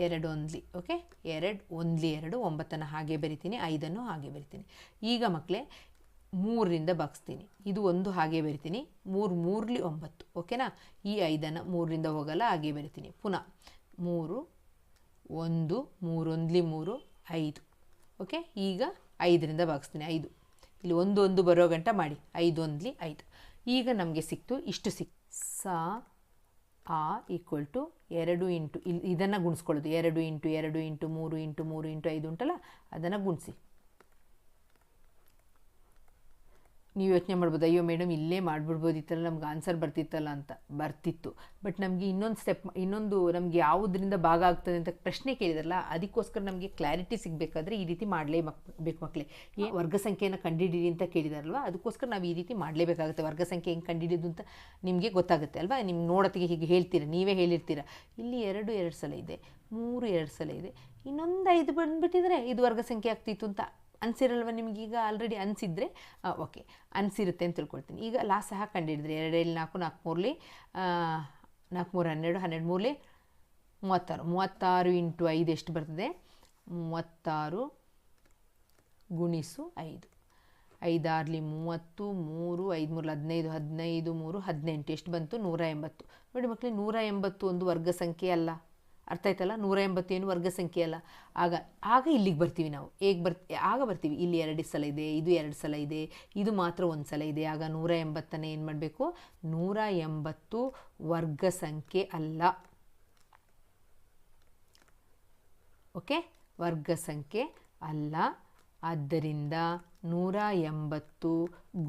2 1ಲಿ, ಓಕೆ, 2 1ಲಿ 2, 9ನ್ನು ಹಾಗೆ ಬರಿತೀನಿ, 5ನ್ನು ಹಾಗೆ ಬರಿತೀನಿ. ಈಗ ಮಕ್ಕಳೇ 3ರಿಂದ ಭಾಗಿಸ್ತೀನಿ, ಇದು 1 ಹಾಗೆ ಬರಿತೀನಿ, 3 3ಲಿ 9, ಓಕೆನಾ. ಈ 5ನ್ನು 3ರಿಂದ ಹೋಗಲ್ಲ, ಹಾಗೆ ಬರಿತೀನಿ. ಪುನಃ 3 1 3 1ಲಿ 3, 5, ಓಕೆ. ಈಗ 5ರಿಂದ ಭಾಗಿಸ್ತೀನಿ, 5, ಇಲ್ಲಿ 1 1 ಬರೋ ಗಂಟ ಮಾಡಿ, 5 1ಲಿ 5. ಈಗ ನಮಗೆ ಸಿಕ್ತು, ಇಷ್ಟು ಸಿಕ್ತು. ಆ ಈಕ್ವಲ್ ಟು 2 ಇಂಟು ಇದನ್ನು ಗುಣಿಸ್ಕೊಳ್ಳೋದು, 2 ಇಂಟು 2 ಇಂಟು 3 ಇಂಟು 3 ಇಂಟು 5 ಉಂಟಲ್ಲ, ಅದನ್ನು ಗುಣಿಸಿ. ನೀವು ಯೋಚನೆ ಮಾಡ್ಬೋದು, ಅಯ್ಯೋ ಮೇಡಮ್ ಇಲ್ಲೇ ಮಾಡಿಬಿಡ್ಬೋದಿತ್ತಲ್ಲ, ನಮ್ಗೆ ಆನ್ಸರ್ ಬರ್ತಿತ್ತಲ್ಲ ಅಂತ. ಬರ್ತಿತ್ತು, ಬಟ್ ನಮಗೆ ಇನ್ನೊಂದು ನಮಗೆ ಯಾವುದರಿಂದ ಭಾಗ ಆಗ್ತದೆ ಅಂತ ಪ್ರಶ್ನೆ ಕೇಳಿದ್ರಲ್ಲ, ಅದಕ್ಕೋಸ್ಕರ ನಮಗೆ ಕ್ಲಾರಿಟಿ ಸಿಗಬೇಕಾದ್ರೆ ಈ ರೀತಿ ಮಾಡಲೇಬೇಕು ಮಕ್ಕಳೇ. ವರ್ಗ ಸಂಖ್ಯೆಯನ್ನು ಕಂಡುಹಿಡಿಯಿರಿ ಅಂತ ಕೇಳಿದಾರಲ್ವ, ಅದಕ್ಕೋಸ್ಕರ ನಾವು ಈ ರೀತಿ ಮಾಡಲೇಬೇಕಾಗುತ್ತೆ. ವರ್ಗ ಸಂಖ್ಯೆ ಹೆಂಗೆ ಕಂಡುಹಿಡಿಯೋದು ಅಂತ ನಿಮಗೆ ಗೊತ್ತಾಗುತ್ತೆ ಅಲ್ವಾ. ನಿಮ್ಮ ನೋಡೋತ್ತಿಗೆ ಹೀಗೆ ಹೇಳ್ತೀರ, ನೀವೇ ಹೇಳಿರ್ತೀರ, ಇಲ್ಲಿ 2 ಸಲ ಇದೆ, 3 2 ಸಲ ಇದೆ, ಇನ್ನೊಂದು 5 ಬಂದುಬಿಟ್ಟಿದ್ರೆ ಇದು ವರ್ಗ ಸಂಖ್ಯೆ ಆಗ್ತಿತ್ತು ಅಂತ ಅನಿಸಿರಲ್ವ ನಿಮಗೀಗ. ಆಲ್ರೆಡಿ ಅನಿಸಿದ್ರೆ ಓಕೆ, ಅನಿಸಿರುತ್ತೆ ಅಂತ ತಿಳ್ಕೊಳ್ತೀನಿ. ಈಗ ಲಾಸಹ ಕಂಡುಹಿಡಿದ್ರೆ 2 4 4 3ಲಿ 4 3 12, 12 3ಲಿ 36, 36 ಇಂಟು 5 ಎಷ್ಟು ಬರ್ತದೆ? 36 ಗುಣಿಸು 5, 5 6ಲಿ 30, 3 5 3 15, 15 3 18, ಎಷ್ಟು ಬಂತು? 180. ನೋಡಿ ಮಕ್ಕಳೇ, 180 ಒಂದು ವರ್ಗ ಸಂಖ್ಯೆ ಅಲ್ಲ. ಅರ್ಥ ಆಯ್ತಲ್ಲ, 180 ಏನು ವರ್ಗ ಸಂಖ್ಯೆ ಅಲ್ಲ. ಆಗ ಇಲ್ಲಿಗೆ ಬರ್ತೀವಿ ನಾವು. ಆಗ ಬರ್ತೀವಿ, ಇಲ್ಲಿ 2 ಸಲ ಇದೆ, ಇದು 2 ಸಲ ಇದೆ, ಇದು ಮಾತ್ರ 1 ಸಲ ಇದೆ. ಆಗ 180ನ್ನು ಏನು ಮಾಡಬೇಕು? 180 ವರ್ಗ ಸಂಖ್ಯೆ ಅಲ್ಲ. ಓಕೆ, ವರ್ಗ ಸಂಖ್ಯೆ ಅಲ್ಲ. ಆದ್ದರಿಂದ 180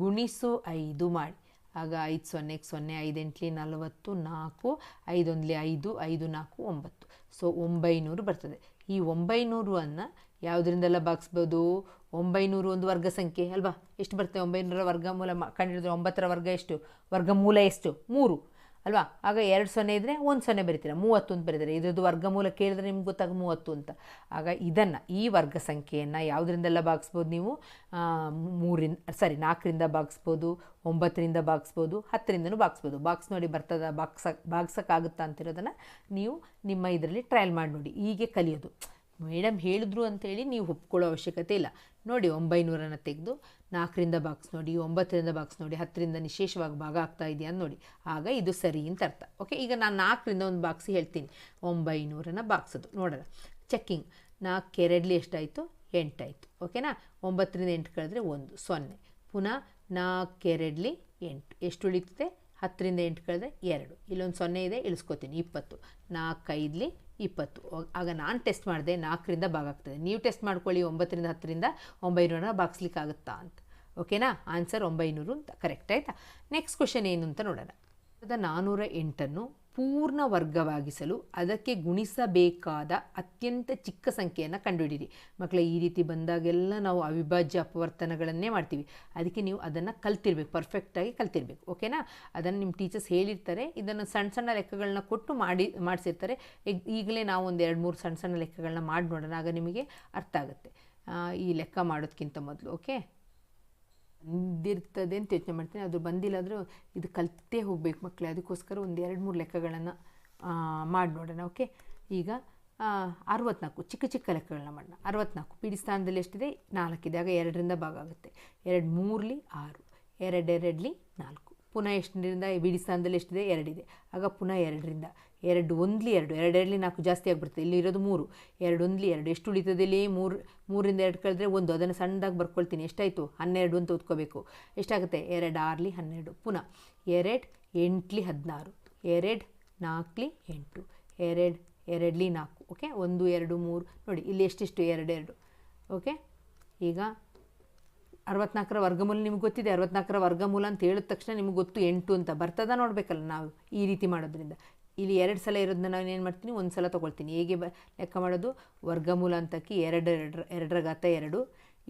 ಗುಣಿಸು 5 ಮಾಡಿ. ಆಗ 5 0 0, 5 8ಲಿ 40, 4 5 1ಲಿ 5, 5 4 9. ಸೊ 900 ಬರ್ತದೆ. ಈ 900ಅನ್ನು ಯಾವುದರಿಂದೆಲ್ಲ ಭಾಗಿಸ್ಬೋದು? 900 ಒಂದು ವರ್ಗ ಸಂಖ್ಯೆ ಅಲ್ವಾ. ಎಷ್ಟು ಬರ್ತದೆ? 900ರ ವರ್ಗಮೂಲ ಕಂಡುಹಿಡಿದ್ರೆ 9ರ ವರ್ಗ ಎಷ್ಟು? ವರ್ಗಮೂಲ ಎಷ್ಟು? 3 ಅಲ್ವಾ. ಆಗ 2 0 ಇದ್ದರೆ 1 0 ಬರೀತೀರ, 30 ಅಂತ ಬರೀತಾರೆ. ಇದ್ರದ್ದು ವರ್ಗಮೂಲ ಕೇಳಿದ್ರೆ ನಿಮ್ಗೆ ಗೊತ್ತಾಗ 30 ಅಂತ. ಆಗ ಈ ವರ್ಗ ಸಂಖ್ಯೆಯನ್ನು ಯಾವುದರಿಂದೆಲ್ಲ ಭಾಗಿಸ್ಬೋದು ನೀವು? 4ರಿಂದ ಭಾಗಿಸ್ಬೋದು, 9ರಿಂದ ಭಾಗಿಸ್ಬೋದು, 10ರಿಂದನೂ ಭಾಗಿಸ್ಬೋದು. ಬಾಕ್ಸ್ ನೋಡಿ ಬರ್ತದ, ಭಾಗ್ಸೋಕ್ಕಾಗುತ್ತಾ ಅಂತಿರೋದನ್ನು ನೀವು ನಿಮ್ಮ ಇದರಲ್ಲಿ ಟ್ರಯಲ್ ಮಾಡಿ ನೋಡಿ. ಹೀಗೆ ಕಲಿಯೋದು. ಮೇಡಮ್ ಹೇಳಿದ್ರು ಅಂತೇಳಿ ನೀವು ಒಪ್ಕೊಳ್ಳೋ ಅವಶ್ಯಕತೆ ಇಲ್ಲ. ನೋಡಿ, 900ಅನ್ನು ತೆಗೆದು 4ರಿಂದ ಭಾಗಿಸ್ ನೋಡಿ, 9ರಿಂದ ಭಾಗಿಸ್ ನೋಡಿ, 10ರಿಂದ ನಿಶೇಷವಾಗಿ ಭಾಗ ಆಗ್ತಾ ಇದೆಯಾ ಅಂತ ನೋಡಿ. ಆಗ ಇದು ಸರಿ ಅಂತ ಅರ್ಥ. ಓಕೆ, ಈಗ ನಾನು 4ರಿಂದ ಒಂದು ಭಾಗಿಸಿ ಹೇಳ್ತೀನಿ. 900ಅನ್ನು ಭಾಗಿಸೋದು ನೋಡೋಣ. ಚೆಕ್ಕಿಂಗ್. 4 2ಲಿ ಎಷ್ಟಾಯಿತು? 8 ಆಯಿತು. ಓಕೆನಾ. 9ರಿಂದ 8 ಕಳೆದ್ರೆ 1 0. ಪುನಃ 4 2ಲಿ 8 ಎಷ್ಟು ಉಳಿತದೆ? 10ರಿಂದ 8 ಕಳೆದ್ರೆ 2. ಇಲ್ಲೊಂದು 0 ಇದೆ, ಇಳಿಸ್ಕೋತೀನಿ, 20. 4 5ಲಿ 20. ಆಗ ನಾನು ಟೆಸ್ಟ್ ಮಾಡಿದೆ, 4ರಿಂದ ಭಾಗ ಆಗ್ತದೆ. ನೀವು ಟೆಸ್ಟ್ ಮಾಡ್ಕೊಳ್ಳಿ, 9ರಿಂದ 10ರಿಂದ 900ನ ಭಾಗಿಸ್ಲಿಕ್ಕಾಗುತ್ತಾ ಅಂತ. ಓಕೆನಾ. ಆನ್ಸರ್ 900 ಅಂತ ಕರೆಕ್ಟ್ ಆಯಿತಾ. ನೆಕ್ಸ್ಟ್ ಕ್ವೆಶನ್ ಏನು ಅಂತ ನೋಡೋಣ. 408ಅನ್ನು ಪೂರ್ಣ ವರ್ಗವಾಗಿಸಲು ಅದಕ್ಕೆ ಗುಣಿಸಬೇಕಾದ ಅತ್ಯಂತ ಚಿಕ್ಕ ಸಂಖ್ಯೆಯನ್ನು ಕಂಡುಹಿಡಿಯಿರಿ. ಮಕ್ಕಳೇ, ಈ ರೀತಿ ಬಂದಾಗೆಲ್ಲ ನಾವು ಅವಿಭಾಜ್ಯ ಅಪವರ್ತನಗಳನ್ನೇ ಮಾಡ್ತೀವಿ. ಅದಕ್ಕೆ ನೀವು ಅದನ್ನು ಕಲ್ತಿರ್ಬೇಕು, ಪರ್ಫೆಕ್ಟಾಗಿ ಕಲ್ತಿರ್ಬೇಕು. ಓಕೆನಾ. ಅದನ್ನು ನಿಮ್ಮ ಟೀಚರ್ಸ್ ಹೇಳಿರ್ತಾರೆ. ಇದನ್ನು ಸಣ್ಣ ಸಣ್ಣ ಲೆಕ್ಕಗಳನ್ನ ಕೊಟ್ಟು ಮಾಡಿಸಿರ್ತಾರೆ. ಈಗಲೇ ನಾವು ಒಂದು 2-3 ಸಣ್ಣ ಸಣ್ಣ ಲೆಕ್ಕಗಳನ್ನ ಮಾಡಿ ನೋಡೋಣ. ಆಗ ನಿಮಗೆ ಅರ್ಥ ಆಗುತ್ತೆ ಈ ಲೆಕ್ಕ ಮಾಡೋದಕ್ಕಿಂತ ಮೊದಲು. ಓಕೆ, ಬಂದಿರ್ತದೆ ಅಂತ ಯೋಚನೆ ಮಾಡ್ತೀನಿ. ಅದು ಬಂದಿಲ್ಲ ಆದರೂ ಇದು ಕಲಿತೇ ಹೋಗಬೇಕು ಮಕ್ಕಳೇ. ಅದಕ್ಕೋಸ್ಕರ ಒಂದು 2-3 ಲೆಕ್ಕಗಳನ್ನು ಮಾಡಿ ನೋಡೋಣ. ಓಕೆ, ಈಗ 64 ಚಿಕ್ಕ ಚಿಕ್ಕ ಲೆಕ್ಕಗಳನ್ನ ಮಾಡೋಣ. 64 ಪಿಡಿ ಸ್ಥಾನದಲ್ಲಿ ಎಷ್ಟಿದೆ? 4 ಇದೆ. ಆಗ 2ರಿಂದ ಭಾಗ ಆಗುತ್ತೆ. 2 3ಲಿ 6, 2 2ಲಿ 4. ಪುನಃ ಎಷ್ಟರಿಂದ? ಬಿಡಿ ಸ್ಥಾನದಲ್ಲಿ ಎಷ್ಟಿದೆ? 2 ಇದೆ. ಆಗ ಪುನಃ 2ರಿಂದ 2 1ಲಿ 2, 2 2ಲಿ 4 ಜಾಸ್ತಿ ಆಗಿಬಿಡ್ತದೆ. ಇಲ್ಲಿ ಇರೋದು 3, 2 1ಲಿ 2 ಎಷ್ಟು ಉಳಿತದೆ? ಇಲ್ಲಿ 3ರಿಂದ 2 ಕಳೆದ್ರೆ 1. ಅದನ್ನು ಸಣ್ಣದಾಗಿ ಬರ್ಕೊಳ್ತೀನಿ. ಎಷ್ಟಾಯಿತು? 12 ಅಂತ ಓದ್ಕೋಬೇಕು. ಎಷ್ಟಾಗುತ್ತೆ? 2 6ಲಿ 12. ಪುನಃ 2 8ಲಿ 16, 2 4ಲಿ 8, 2 2ಲಿ 4. ಓಕೆ, 1 2 3 ನೋಡಿ ಇಲ್ಲಿ ಎಷ್ಟೆಷ್ಟು? 2 2. ಓಕೆ, ಈಗ 64ರ ವರ್ಗಮೂಲ ನಿಮ್ಗೆ ಗೊತ್ತಿದೆ. 64ರ ವರ್ಗಮೂಲ ಅಂತ ಹೇಳಿದ ತಕ್ಷಣ ನಿಮ್ಗೆ ಗೊತ್ತು 8 ಅಂತ ಬರ್ತದ ನೋಡಬೇಕಲ್ಲ ನಾವು ಈ ರೀತಿ ಮಾಡೋದ್ರಿಂದ. ಇಲ್ಲಿ 2 ಸಲ ಇರೋದನ್ನ ನಾನು ಏನು ಮಾಡ್ತೀನಿ, ಒಂದು ಸಲ ತೊಗೊಳ್ತೀನಿ. ಹೇಗೆ ಲೆಕ್ಕ ಮಾಡೋದು, ವರ್ಗಮೂಲ ಅಂತಕ್ಕೆ 2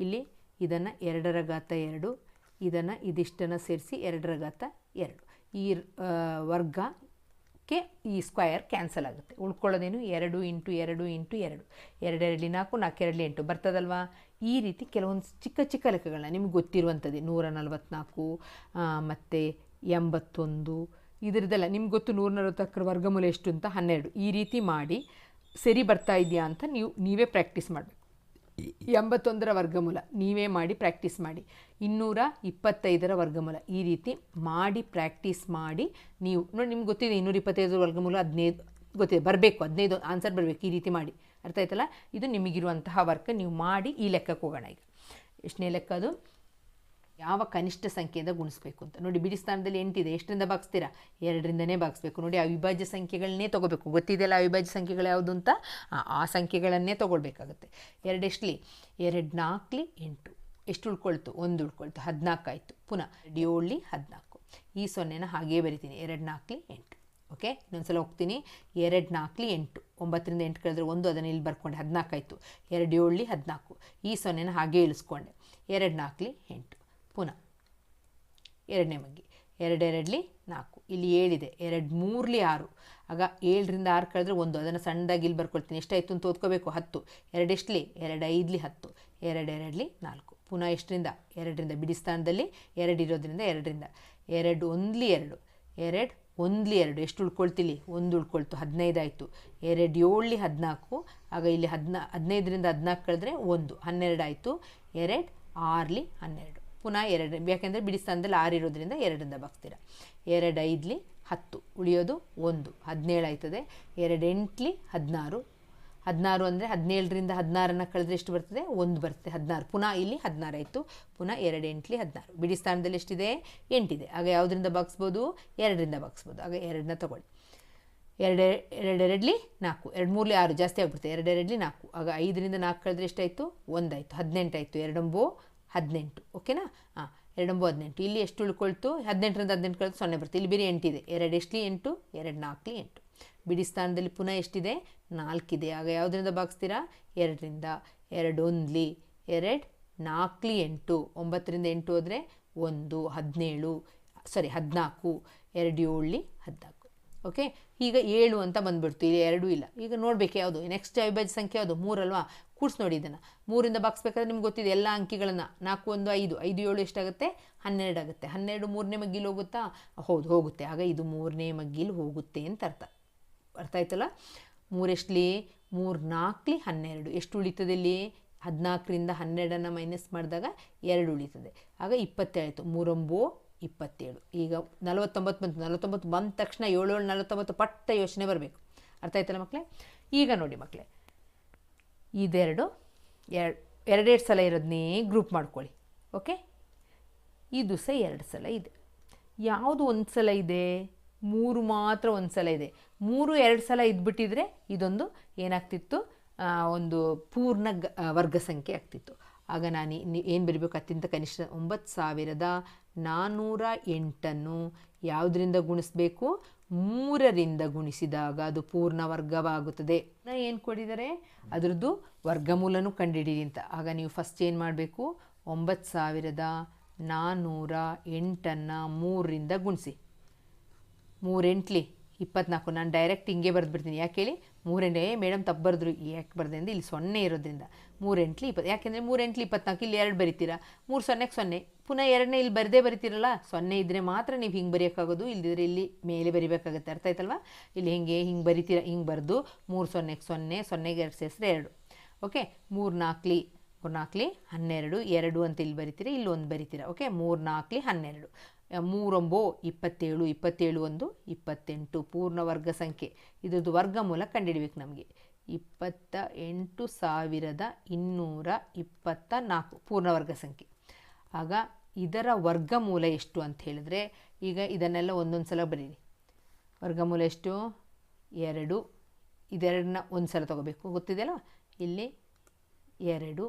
ಇಲ್ಲಿ ಇದನ್ನು 2 ಇದನ್ನು ಇದಿಷ್ಟನ್ನು ಸೇರಿಸಿ 2 ಈ ವರ್ಗಕ್ಕೆ ಈ ಸ್ಕ್ವಯರ್ ಕ್ಯಾನ್ಸಲ್ ಆಗುತ್ತೆ. ಉಳ್ಕೊಳ್ಳೋದೇನು 2 × 2 × 2 2 2 4 4 2 8 ಬರ್ತದಲ್ವಾ. ಈ ರೀತಿ ಕೆಲವೊಂದು ಚಿಕ್ಕ ಚಿಕ್ಕ ಲೆಕ್ಕಗಳನ್ನ ನಿಮ್ಗೆ ಗೊತ್ತಿರುವಂಥದ್ದೇ 144 ಮತ್ತು 81 ಇದರದ್ದೆಲ್ಲ ನಿಮ್ಗೆ ಗೊತ್ತು. 140 ವರ್ಗಮೂಲ ಎಷ್ಟು ಅಂತ 12. ಈ ರೀತಿ ಮಾಡಿ ಸರಿ ಬರ್ತಾ ಇದೆಯಾ ಅಂತ ನೀವೇ ಪ್ರಾಕ್ಟೀಸ್ ಮಾಡಬೇಕು. 81 ವರ್ಗಮೂಲ ನೀವೇ ಮಾಡಿ ಪ್ರಾಕ್ಟೀಸ್ ಮಾಡಿ. 225 ವರ್ಗಮೂಲ ಈ ರೀತಿ ಮಾಡಿ ಪ್ರಾಕ್ಟೀಸ್ ಮಾಡಿ ನೀವು ನೋಡಿ. ನಿಮ್ಗೆ ಗೊತ್ತಿದೆ 225 ವರ್ಗಮೂಲ 15 ಗೊತ್ತಿದೆ, ಬರಬೇಕು 15 ಆನ್ಸರ್ ಬರಬೇಕು. ಈ ರೀತಿ ಮಾಡಿ, ಅರ್ಥ ಆಯ್ತಲ್ಲ. ಇದು ನಿಮಗಿರುವಂತಹ ವರ್ಕ್. ನೀವು ಮಾಡಿ ಈ ಲೆಕ್ಕಕ್ಕೆ ಹೋಗೋಣ. ಈಗ ಎಷ್ಟನೇ ಲೆಕ್ಕ ಅದು, ಯಾವ ಕನಿಷ್ಠ ಸಂಖ್ಯೆಯಿಂದ ಗುಣಿಸ್ಬೇಕು ಅಂತ ನೋಡಿ. ಬಿಡಿ ಸ್ಥಾನದಲ್ಲಿ 8 ಇದೆ, ಎಷ್ಟರಿಂದ ಭಾಗಿಸ್ತೀರಾ, 2ರಿಂದನೇ ಭಾಗಿಸ್ಬೇಕು. ನೋಡಿ, ಅವಿಭಾಜ್ಯ ಸಂಖ್ಯೆಗಳನ್ನೇ ತೊಗೋಬೇಕು. ಗೊತ್ತಿದೆಯಲ್ಲ ಅವಿಭಾಜ್ಯ ಸಂಖ್ಯೆಗಳು ಯಾವುದು ಅಂತ, ಆ ಸಂಖ್ಯೆಗಳನ್ನೇ ತೊಗೊಳ್ಬೇಕಾಗುತ್ತೆ. 2 ಎಷ್ಟಲಿ 2 4 8 ಎಷ್ಟು ಉಳ್ಕೊಳ್ತು, 1 ಉಳ್ಕೊಳ್ತು, 14 ಆಯಿತು. ಪುನಃ 7 14 ಈ 0ನ ಹಾಗೇ ಬರಿತೀನಿ, 2 4 8. ಓಕೆ, ಇನ್ನೊಂದು ಸಲ ಹೋಗ್ತೀನಿ. 2 4 8 9ರಿಂದ 8 ಕಳೆದ್ರೆ 1, ಅದನ್ನು ಇಲ್ಲಿ ಬರ್ಕೊಂಡೆ, 14 ಆಯಿತು. 2 7 14 ಈ 0ನ ಹಾಗೇ ಇಳಿಸ್ಕೊಂಡೆ, 2 4 8. ಪುನಃ 2ನೇ ಮಗ್ಗಿ 2 2 4 ಇಲ್ಲಿ 7 ಇದೆ, 2 3 6. ಆಗ 7ರಿಂದ 6 ಕಳೆದ್ರೆ 1, ಅದನ್ನು ಸಣ್ಣದಾಗಿ ಇಲ್ಲಿ ಬರ್ಕೊಳ್ತೀನಿ. ಎಷ್ಟಾಯಿತು ಅಂತ ಓದ್ಕೋಬೇಕು, 10. 2 ಎಷ್ಟಲಿ 2 5 10 2 2 4. ಪುನಃ ಎಷ್ಟರಿಂದ 2ರಿಂದ ಬಿಡಿ ಸ್ಥಾನದಲ್ಲಿ 2 ಇರೋದ್ರಿಂದ 2ರಿಂದ 2 1 2 2 1 2 ಎಷ್ಟು ಉಳ್ಕೊಳ್ತಿಲ್ಲಿ, 1 ಉಳ್ಕೊಳ್ತು, 15 ಆಯಿತು. 2 7 14 ಆಗ ಇಲ್ಲಿ 15ರಿಂದ 14 ಕಳೆದ್ರೆ 1 12 ಆಯಿತು. 2 6 12 ಪುನಃ 2, ಯಾಕೆಂದರೆ ಬಿಡಿ ಸ್ಥಾನದಲ್ಲಿ 6 ಇರೋದ್ರಿಂದ 2ರಿಂದ ಭಾಗಿಸ್ತೀರ. 2 5 10 ಉಳಿಯೋದು 1 17 ಆಯ್ತದೆ. 2 8 16 16 ಅಂದರೆ 17ರಿಂದ 16ನ್ನು ಕಳೆದ್ರೆ ಎಷ್ಟು ಬರ್ತದೆ, 1 ಬರ್ತದೆ, 16. ಪುನಃ ಇಲ್ಲಿ 16 ಆಯಿತು. ಪುನಃ 2 8 16 ಬಿಡಿ ಸ್ಥಾನದಲ್ಲಿ ಎಷ್ಟಿದೆ, 8 ಇದೆ. ಆಗ ಯಾವುದರಿಂದ ಭಾಗಿಸ್ಬೋದು, 2ರಿಂದ ಭಾಗಿಸ್ಬೋದು. ಆಗ 2ನ್ನ ತಗೊಳ್ಳಿ. 2 2 2 4 2 3 6 ಜಾಸ್ತಿ ಆಗಿಬಿಡುತ್ತೆ. 2 2 4 ಆಗ 5ರಿಂದ 4 ಕಳೆದ್ರೆ ಎಷ್ಟಾಯಿತು, 1 ಆಯಿತು. 18 ಆಯಿತು. 2 9 18. ಓಕೆನಾ. 2 9 18 ಇಲ್ಲಿ ಎಷ್ಟು ಉಳ್ಕೊಳ್ತು, 18ರಿಂದ 18 ಕಳೆದು 0 ಬರುತ್ತೆ. ಇಲ್ಲಿ ಬೇರೆ 8 ಇದೆ. 2 ಎಷ್ಟಲಿ 8 2 4 8 ಬಿಡಿ ಸ್ಥಾನದಲ್ಲಿ ಪುನಃ ಎಷ್ಟಿದೆ, 4 ಇದೆ. ಆಗ ಯಾವುದರಿಂದ ಭಾಗಿಸ್ತೀರಾ, 2ರಿಂದ. 2 1 2 4 8 9ರಿಂದ 8 ಹೋದರೆ 1 17 14 2 7 14. ಓಕೆ, ಈಗ 7 ಅಂತ ಬಂದುಬಿಡ್ತು. ಇಲ್ಲಿ 2 ಇಲ್ಲ. ಈಗ ನೋಡಬೇಕು ಯಾವುದು ನೆಕ್ಸ್ಟ್ ಅವಿಭಾಜ್ಯ ಸಂಖ್ಯೆ ಯಾವುದು, 3 ಅಲ್ವಾ. ಕೂಡಿಸಿ ನೋಡಿ ಇದನ್ನು. 3ರಿಂದ ಭಾಗಿಸ್ಬೇಕಾದ್ರೆ ನಿಮ್ಗೆ ಗೊತ್ತಿದೆ ಎಲ್ಲ ಅಂಕಿಗಳನ್ನು. 4 1 5 5 7 ಎಷ್ಟಾಗುತ್ತೆ, 12 ಆಗುತ್ತೆ. 12 3ನೇ ಮಗ್ಗಿಲಿ ಹೋಗುತ್ತಾ, ಹೌದು ಹೋಗುತ್ತೆ. ಆಗ ಇದು 3ನೇ ಮಗ್ಗಿಲಿ ಹೋಗುತ್ತೆ ಅಂತ ಅರ್ಥ ಆಯ್ತಲ್ಲ. 3 ಎಷ್ಟಲಿ 3 4 12 ಎಷ್ಟು ಉಳಿತದೆ ಇಲ್ಲಿ, 14ರಿಂದ 12ನ್ನು ಮೈನಸ್ ಮಾಡಿದಾಗ 2 ಉಳಿತದೆ. ಆಗ 27 ಆಯಿತು. 3 9 27. ಈಗ 49 ಬಂತು. 49 ಬಂದ ತಕ್ಷಣ 7 7 49 ಪಟ್ಟ ಯೋಚನೆ ಬರಬೇಕು. ಅರ್ಥ ಆಯ್ತಲ್ಲ ಮಕ್ಕಳೇ. ಈಗ ನೋಡಿ ಮಕ್ಕಳೇ, ಇದೆರಡು 2 ಸಲ ಇರೋದನ್ನೇ ಗ್ರೂಪ್ ಮಾಡ್ಕೊಳ್ಳಿ. ಓಕೆ, ಇದು ಸಹ 2 ಸಲ ಇದೆ. ಯಾವುದು 1 ಸಲ ಇದೆ, 3 ಮಾತ್ರ 1 ಸಲ ಇದೆ. 3 2 ಸಲ ಇದ್ಬಿಟ್ಟಿದ್ರೆ ಇದೊಂದು ಏನಾಗ್ತಿತ್ತು, ಒಂದು ಪೂರ್ಣ ವರ್ಗ ಸಂಖ್ಯೆ ಆಗ್ತಿತ್ತು. ಆಗ ನಾನು ಏನು ಬರೀಬೇಕು, ಅತ್ಯಂತ ಕನಿಷ್ಠ 9408 ಯಾವುದರಿಂದ ಗುಣಿಸ್ಬೇಕು, 3ರಿಂದ ಗುಣಿಸಿದಾಗ ಅದು ಪೂರ್ಣ ವರ್ಗವಾಗುತ್ತದೆ. ಏನು ಕೊಟ್ಟಿದ್ದಾರೆ, ಅದರದ್ದು ವರ್ಗಮೂಲನೂ ಕಂಡುಹಿಡಿಯಿರಿ ಅಂತ. ಆಗ ನೀವು ಫಸ್ಟ್ ಏನು ಮಾಡಬೇಕು, 9408ನ್ನು 3ರಿಂದ ಗುಣಿಸಿ. 3 8 24. ನಾನು ಡೈರೆಕ್ಟ್ ಹಿಂಗೆ ಬರೆದ್ಬಿಡ್ತೀನಿ. ಯಾಕೆ ಹೇಳಿ, 3 8 ಮೇಡಮ್ ತಪ್ಪು ಬರೆದ್ರು. ಯಾಕೆ ಬರೆದೆ ಅಂದರೆ ಇಲ್ಲಿ 0 ಇರೋದ್ರಿಂದ 3 8 20. ಯಾಕೆಂದರೆ 3 8 24 ಇಲ್ಲಿ 2 ಬರಿತೀರಾ, 3 0ಕ್ಕೆ 0. ಪುನಃ 2ನೇ ಇಲ್ಲಿ ಬರದೇ ಬರಿತೀರಲ್ಲ, 0 ಇದ್ದರೆ ಮಾತ್ರ ನೀವು ಹಿಂಗೆ ಬರೆಯೋಕ್ಕಾಗೋದು, ಇಲ್ಲದಿದ್ದರೆ ಇಲ್ಲಿ ಮೇಲೆ ಬರಿಬೇಕಾಗುತ್ತೆ. ಅರ್ಥ ಆಯ್ತಲ್ವ. ಇಲ್ಲಿ ಹಿಂಗೆ ಬರಿತೀರಾ, ಹಿಂಗೆ ಬರೆದು 3 0ಕ್ಕೆ 0 0ಗೆ 2 ಸೇರಿಸಿದ್ರೆ 2. ಓಕೆ, 3 4 12 2 ಅಂತ ಇಲ್ಲಿ ಬರಿತೀರಾ, ಇಲ್ಲಿ 1 ಬರಿತೀರಾ. ಓಕೆ, 3 4 12 3 9 27 27 1 28 ಪೂರ್ಣ ವರ್ಗ ಸಂಖ್ಯೆ. ಇದ್ರದ್ದು ವರ್ಗಮೂಲ ಕಂಡುಹಿಡಬೇಕು ನಮಗೆ. 28224 ಪೂರ್ಣ ವರ್ಗ ಸಂಖ್ಯೆ. ಆಗ ಇದರ ವರ್ಗಮೂಲ ಎಷ್ಟು ಅಂತ ಹೇಳಿದ್ರೆ, ಈಗ ಇದನ್ನೆಲ್ಲ ಒಂದೊಂದು ಸಲ ಬರೀರಿ. ವರ್ಗಮೂಲ ಎಷ್ಟು, 2. ಇದೆರಡನ್ನ ಒಂದು ಸಲ ತೊಗೋಬೇಕು, ಗೊತ್ತಿದೆಯಲ್ಲ. ಇಲ್ಲಿ 2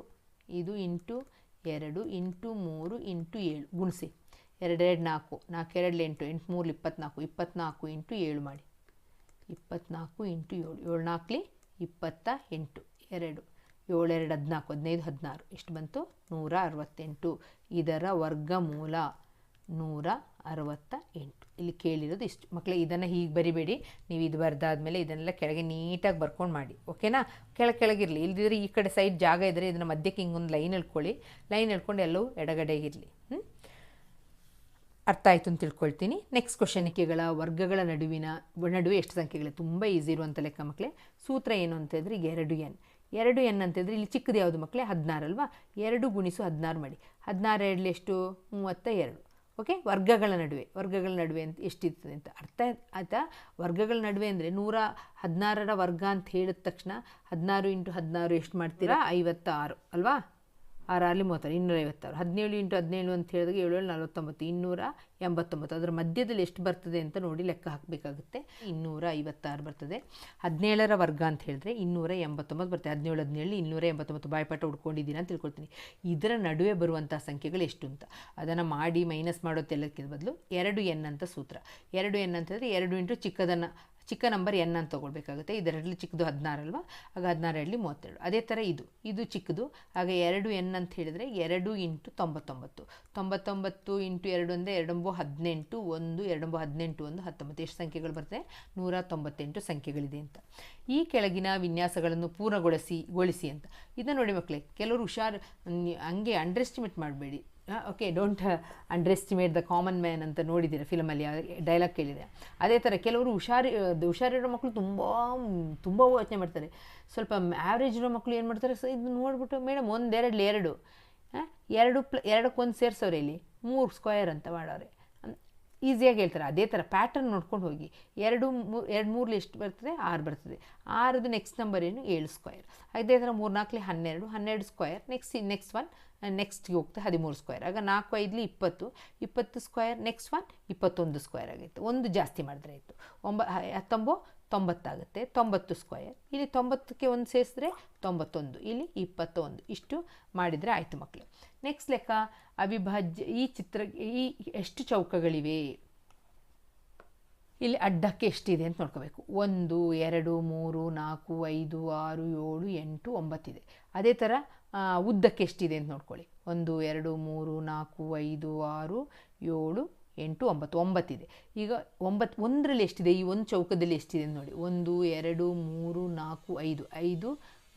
ಇದು ಇಂಟು 2 ಇಂಟು 3 ಇಂಟು 7 ಗುಣಿಸಿ. 2 2 4 4 2 8 8 3 24 24 ಇಂಟು 7 ಮಾಡಿ. 24 ಇಂಟು 7, 7 4 28, 2 7 2 14, 15 16, ಎಷ್ಟು ಬಂತು? 168. ಇದರ ವರ್ಗಮೂಲ 168. ಇಲ್ಲಿ ಕೇಳಿರೋದು ಇಷ್ಟು ಮಕ್ಕಳೇ. ಇದನ್ನು ಹೀಗೆ ಬರಿಬೇಡಿ, ನೀವು ಇದು ಬರೆದಾದ್ಮೇಲೆ ಇದನ್ನೆಲ್ಲ ಕೆಳಗೆ ನೀಟಾಗಿ ಬರ್ಕೊಂಡು ಮಾಡಿ, ಓಕೆನಾ? ಕೆಳಗಿರಲಿ, ಇಲ್ದಿದ್ರೆ ಈ ಕಡೆ ಸೈಡ್ ಜಾಗ ಇದ್ದರೆ ಇದನ್ನು ಮಧ್ಯಕ್ಕೆ ಹಿಂಗೊಂದು ಲೈನ್ ಎಳ್ಕೊಳ್ಳಿ. ಲೈನ್ ಎಳ್ಕೊಂಡು ಎಲ್ಲವೂ ಎಡಗಡೆಗಿರಲಿ. ಅರ್ಥ ಆಯಿತು ಅಂತ ತಿಳ್ಕೊಳ್ತೀನಿ. ನೆಕ್ಸ್ಟ್ ಕ್ವಶನಿಕೆಗಳ ವರ್ಗಗಳ ನಡುವೆ ಎಷ್ಟು ಸಂಖ್ಯೆಗಳಿವೆ? ತುಂಬ ಈಸಿ ಇರುವಂಥ ಲೆಕ್ಕ ಮಕ್ಕಳೇ. ಸೂತ್ರ ಏನು ಅಂತಂದರೆ 2n. 2n ಅಂತಂದರೆ ಇಲ್ಲಿ ಚಿಕ್ಕದು ಯಾವುದು ಮಕ್ಕಳೇ? 16 ಅಲ್ವಾ? 2 ಗುಣಿಸು 16 ಮಾಡಿ. 16 2 ಎಷ್ಟು? 32. ಓಕೆ, ವರ್ಗಗಳ ನಡುವೆ ಅಂತ ಎಷ್ಟಿರ್ತದೆ ಅಂತ ಅರ್ಥ ಆಯಿತಾ? ವರ್ಗಗಳ ನಡುವೆ ಅಂದರೆ 116ರ ವರ್ಗ ಅಂತ ಹೇಳಿದ ತಕ್ಷಣ 16 ಇಂಟು 16 ಎಷ್ಟು ಮಾಡ್ತೀರಾ? 56 ಅಲ್ವಾ? 6 6 36, 256. 17 ಇಂಟು 17 ಅಂತ ಹೇಳಿದಾಗ 7 7 49, 289. ಅದರ ಮಧ್ಯದಲ್ಲಿ ಎಷ್ಟು ಬರ್ತದೆ ಅಂತ ನೋಡಿ ಲೆಕ್ಕ ಹಾಕಬೇಕಾಗುತ್ತೆ. 256 ಬರ್ತದೆ. 17ರ ವರ್ಗ ಅಂತ ಹೇಳಿದ್ರೆ 289 ಬರ್ತದೆ. 17 17 289 ಬಾಯ್ಪಾಠ ಹುಡ್ಕೊಂಡಿದ್ದೀನಿ ಅಂತ ತಿಳ್ಕೊಳ್ತೀನಿ. ಇದರ ನಡುವೆ ಬರುವಂಥ ಸಂಖ್ಯೆಗಳು ಎಷ್ಟು ಅಂತ ಅದನ್ನು ಮಾಡಿ ಮೈನಸ್ ಮಾಡೋದೆಲ್ಲಕ್ಕಿಂತ ಬದಲು 2n ಅಂತ ಸೂತ್ರ. 2n ಅಂತಂದರೆ 2 ಇಂಟು ಚಿಕ್ಕ ನಂಬರ್ n ಅಂತ ತೊಗೊಳ್ಬೇಕಾಗುತ್ತೆ. ಇದರಲ್ಲಿ ಚಿಕ್ಕದು 16 ಅಲ್ವಾ? ಆಗ 16 2 32. ಅದೇ ಥರ ಇದು ಚಿಕ್ಕದು, ಆಗ 2n ಅಂತ ಹೇಳಿದರೆ 2 ಇಂಟು 99. 99 ಇಂಟು 2 ಅಂದರೆ 2 18, 1 2 18 1 19. ಎಷ್ಟು ಸಂಖ್ಯೆಗಳು ಬರ್ತದೆ? 198 ಸಂಖ್ಯೆಗಳಿದೆ ಅಂತ. ಈ ಕೆಳಗಿನ ವಿನ್ಯಾಸಗಳನ್ನು ಪೂರ್ಣಗೊಳಿಸಿ ಅಂತ. ಇದನ್ನು ನೋಡಿ ಮಕ್ಕಳೇ, ಕೆಲವರು ಹುಷಾರು, ಹಂಗೆ ಅಂಡರ್ ಎಸ್ಟಿಮೇಟ್ ಮಾಡಬೇಡಿ. Okay, don't under estimate the common man ಅಂತ ನೋಡಿದ್ದೀರ ಫಿಲಮಲ್ಲಿ, ಡೈಲಾಗ್ ಕೇಳಿದೆ. ಅದೇ ಥರ ಕೆಲವರು ಹುಷಾರಿರೋ ಮಕ್ಕಳು ತುಂಬ ಯೋಚನೆ ಮಾಡ್ತಾರೆ. ಸ್ವಲ್ಪ ಆ್ಯಾವ್ರೇಜ್ ಇರೋ ಮಕ್ಕಳು ಏನು ಮಾಡ್ತಾರೆ? ಇದು ನೋಡ್ಬಿಟ್ಟು ಮೇಡಮ್ 1 2 2 ಸೇರಿಸೋರೆ ಇಲ್ಲಿ 3 ಸ್ಕ್ವೇರ್ ಅಂತ ಮಾಡೋರೆ, ಈಸಿಯಾಗಿ ಹೇಳ್ತಾರೆ. ಅದೇ ಥರ ಪ್ಯಾಟರ್ನ್ ನೋಡ್ಕೊಂಡು ಹೋಗಿ. 2 3 ಎಷ್ಟು ಬರ್ತದೆ? 6 ಬರ್ತದೆ. 6ದು ನೆಕ್ಸ್ಟ್ ನಂಬರ್ ಏನು? 7 ಸ್ಕ್ವೇರ್. ಅದೇ ಥರ 3 4 12, 12 ಸ್ಕ್ವೇರ್. ನೆಕ್ಸ್ಟ್ಗೆ ಹೋಗ್ತದೆ 13 ಸ್ಕ್ವೇರ್. ಆಗ 4 5 20, 20 ಸ್ಕ್ವೇರ್. ನೆಕ್ಸ್ಟ್ 21 ಸ್ಕ್ವೇರ್ ಆಗುತ್ತೆ. 1 ಜಾಸ್ತಿ ಮಾಡಿದ್ರೆ ಆಯಿತು. 19 90 ಆಗುತ್ತೆ. 90 ಸ್ಕ್ವೇರ್. ಇಲ್ಲಿ 90ಕ್ಕೆ 1 ಸೇರಿಸಿದ್ರೆ 91, ಇಲ್ಲಿ 21. ಇಷ್ಟು ಮಾಡಿದರೆ ಆಯಿತು ಮಕ್ಕಳು. ನೆಕ್ಸ್ಟ್ ಲೆಕ್ಕ ಅವಿಭಾಜ್ಯ. ಈ ಎಷ್ಟು ಚೌಕಗಳಿವೆ? ಇಲ್ಲಿ ಅಡ್ಡಕ್ಕೆ ಎಷ್ಟಿದೆ ಅಂತ ನೋಡ್ಕೋಬೇಕು. 1 2 3 4 5 6 7 8 9 ಇದೆ. ಅದೇ ಥರ ಉದ್ದಕ್ಕೆ ಎಷ್ಟಿದೆ ಅಂತ ನೋಡ್ಕೊಳ್ಳಿ. 1 2 3 4 5 6 7 8 9 9 ಇದೆ. ಈಗ 9 ಎಷ್ಟಿದೆ? ಈ ಒಂದು ಚೌಕದಲ್ಲಿ ಎಷ್ಟಿದೆ ಅಂತ ನೋಡಿ. 1 2 3 4 5 5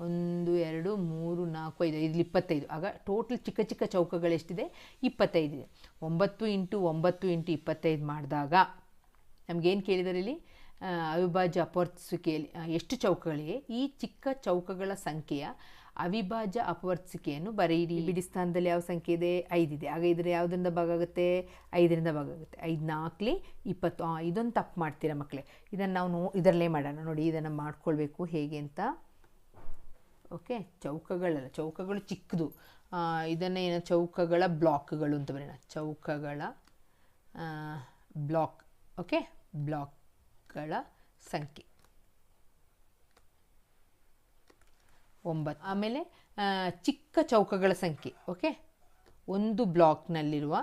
1 2 3 4 5 ಇಲ್ಲಿ 25. ಆಗ ಟೋಟಲ್ ಚಿಕ್ಕ ಚೌಕಗಳು ಎಷ್ಟಿದೆ? 25 ಇದೆ. 9 ಇಂಟು 9 ಇಂಟು 25 ಮಾಡಿದಾಗ ನಮಗೇನು ಕೇಳಿದರೆ ಇಲ್ಲಿ ಅವಿಭಾಜ್ಯ ಅಪವರ್ತಿಸುವಿಕೆಯಲ್ಲಿ ಎಷ್ಟು ಚೌಕಗಳಿವೆ? ಈ ಚಿಕ್ಕ ಚೌಕಗಳ ಸಂಖ್ಯೆಯ ಅವಿಭಾಜ್ಯ ಅಪವರ್ತಿಸುವಿಕೆಯನ್ನು ಬರೆಯಿರಿ. ಬಿಡಿ ಸ್ಥಾನದಲ್ಲಿ ಯಾವ ಸಂಖ್ಯೆ ಇದೆ? 5 ಇದೆ. ಆಗ ಇದರ ಯಾವುದರಿಂದ ಭಾಗ ಆಗುತ್ತೆ? 5ರಿಂದ ಭಾಗ ಆಗುತ್ತೆ. 5 4 20. ಇದೊಂದು ತಪ್ಪು ಮಾಡ್ತೀರಾ ಮಕ್ಕಳೇ. ಇದನ್ನು ನಾವು ಇದರಲ್ಲೇ ಮಾಡೋಣ ನೋಡಿ. ಇದನ್ನು ಮಾಡ್ಕೊಳ್ಬೇಕು ಹೇಗೆ ಅಂತ. ಓಕೆ, ಚೌಕಗಳು ಚಿಕ್ಕದು. ಇದನ್ನು ಏನೋ ಚೌಕಗಳ ಬ್ಲಾಕ್ಗಳು ಅಂತ ಬರೋಣ. ಚೌಕಗಳ ಬ್ಲಾಕ್. ಓಕೆ, ಬ್ಲಾಕ್ಗಳ ಸಂಖ್ಯೆ 9. ಆಮೇಲೆ ಚಿಕ್ಕ ಚೌಕಗಳ ಸಂಖ್ಯೆ. ಓಕೆ, ಒಂದು ಬ್ಲಾಕ್ನಲ್ಲಿರುವ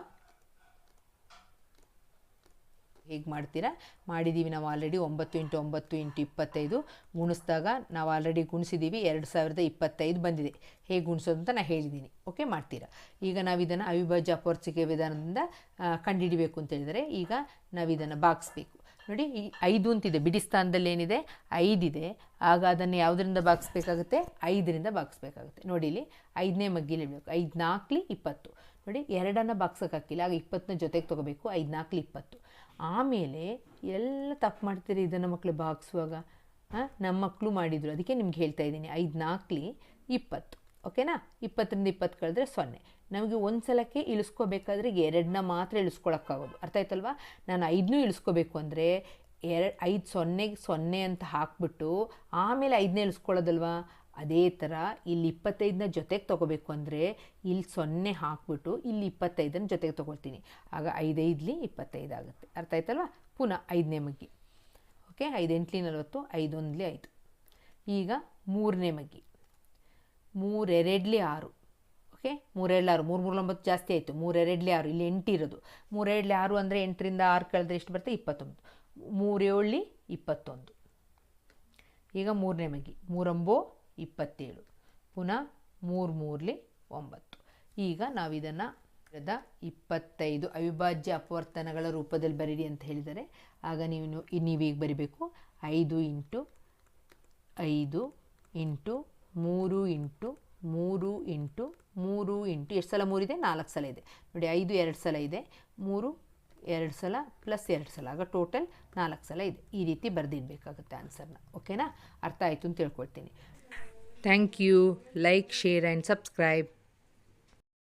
ಹೇಗೆ ಮಾಡ್ತೀರಾ? ಮಾಡಿದ್ದೀವಿ ನಾವು ಆಲ್ರೆಡಿ. 9 ಇಂಟು 9 ಇಂಟು 25 ಗುಣಿಸಿದಾಗ ನಾವು ಆಲ್ರೆಡಿ ಗುಣಿಸಿದ್ದೀವಿ. 2025 ಬಂದಿದೆ. ಹೇಗೆ ಗುಣಿಸೋದು ಅಂತ ನಾನು ಹೇಳಿದ್ದೀನಿ. ಓಕೆ, ಮಾಡ್ತೀರಾ. ಈಗ ನಾವು ಇದನ್ನು ಅವಿಭಾಜ್ಯ ಅಪವರ್ತಿಸುವಿಕೆ ವಿಧಾನದಿಂದ ಕಂಡುಹಿಡಿಬೇಕು ಅಂತ ಹೇಳಿದರೆ ಈಗ ನಾವು ಇದನ್ನು ಭಾಗಿಸ್ಬೇಕು. ನೋಡಿ, ಈ 5 ಅಂತಿದೆ. ಬಿಡಿ ಸ್ಥಾನದಲ್ಲಿ ಏನಿದೆ? 5 ಇದೆ. ಆಗ ಅದನ್ನು ಯಾವುದರಿಂದ ಭಾಗಿಸ್ಬೇಕಾಗುತ್ತೆ? 5ರಿಂದ ಭಾಗಿಸ್ಬೇಕಾಗುತ್ತೆ. ನೋಡಿ, ಇಲ್ಲಿ 5ನೇ ಮಗ್ಗಿಲಿ ಇಡಬೇಕು. 5 4 20. ನೋಡಿ, 2ನ್ನು ಭಾಗಿಸೋಕ್ಕಾಗಿಲ್ಲ. ಆಗ 20ನ ಜೊತೆಗೆ ತೊಗೋಬೇಕು. 5 4 20. ಆಮೇಲೆ ಎಲ್ಲ ತಪ್ಪು ಮಾಡ್ತೀರಿ ಇದನ್ನು ಮಕ್ಕಳು ಭಾಗಿಸುವಾಗ. ನಮ್ಮ ಮಕ್ಕಳು ಮಾಡಿದರು, ಅದಕ್ಕೆ ನಿಮ್ಗೆ ಹೇಳ್ತಾ ಇದ್ದೀನಿ. 5 4 20. ಓಕೆನಾ? 20ರಿಂದ 20 ಕಳೆದ್ರೆ 0. ನಮಗೆ ಒಂದು ಸಲಕ್ಕೆ ಇಳಿಸ್ಕೋಬೇಕಾದ್ರೆ 2ನ್ನ ಮಾತ್ರ ಇಳಿಸ್ಕೊಳಕ್ಕಾಗೋದು. ಅರ್ಥ ಆಯ್ತಲ್ವಾ? ನಾನು 5ನೂ ಇಳಿಸ್ಕೋಬೇಕು ಅಂದರೆ 5 0ಗೆ 0 ಅಂತ ಹಾಕ್ಬಿಟ್ಟು ಆಮೇಲೆ 5ನೇ ಇಳಿಸ್ಕೊಳ್ಳೋದಲ್ವಾ? ಅದೇ ಥರ ಇಲ್ಲಿ 25ನ ಜೊತೆಗೆ ತೊಗೋಬೇಕು ಅಂದರೆ ಇಲ್ಲಿ 0 ಹಾಕ್ಬಿಟ್ಟು ಇಲ್ಲಿ 25ನ ಜೊತೆಗೆ ತೊಗೊಳ್ತೀನಿ. ಆಗ 5 5 25 ಆಗುತ್ತೆ. ಅರ್ಥ ಆಯ್ತಲ್ವಾ? ಪುನಃ 5ನೇ ಮಗ್ಗಿ. ಓಕೆ, 5 8 40, 5 1 5. ಈಗ 3ನೇ ಮಗ್ಗಿ. 3 2 6. ಓಕೆ, 3 2 6. 3 3 9 ಜಾಸ್ತಿ ಆಯಿತು. 3 2 6. ಇಲ್ಲಿ 8 ಇರೋದು. 3 2 6 ಅಂದರೆ 8ರಿಂದ 6 ಕಳೆದ್ರೆ ಎಷ್ಟು ಬರುತ್ತೆ? 29. 3 7 21. ಈಗ ಮೂರನೇ ಮಗಿ 3×9 ಪುನಃ 3×3 9. ಈಗ ನಾವು ಇದನ್ನು 25 ಅವಿಭಾಜ್ಯ ಅಪವರ್ತನಗಳ ರೂಪದಲ್ಲಿ ಬರೀರಿ ಅಂತ ಹೇಳಿದರೆ ಆಗ ನೀವೀಗ ಬರಿಬೇಕು 5 × 5 × 3 × 3 × 3 × ಎಷ್ಟು ಸಲ 3 ಇದೆ? 4 ಸಲ ಇದೆ ನೋಡಿ. 5 2 ಸಲ ಇದೆ, 3 2 ಸಲ ಪ್ಲಸ್ 2 ಸಲ, ಆಗ ಟೋಟಲ್ 4 ಸಲ ಇದೆ. ಈ ರೀತಿ ಬರೆದಿಡಬೇಕಾಗುತ್ತೆ ಆನ್ಸರ್ನ. ಓಕೆನಾ? ಅರ್ಥ ಆಯಿತು ಅಂತ ತಿಳ್ಕೊಳ್ತೀನಿ. Thank you. Like, share and subscribe.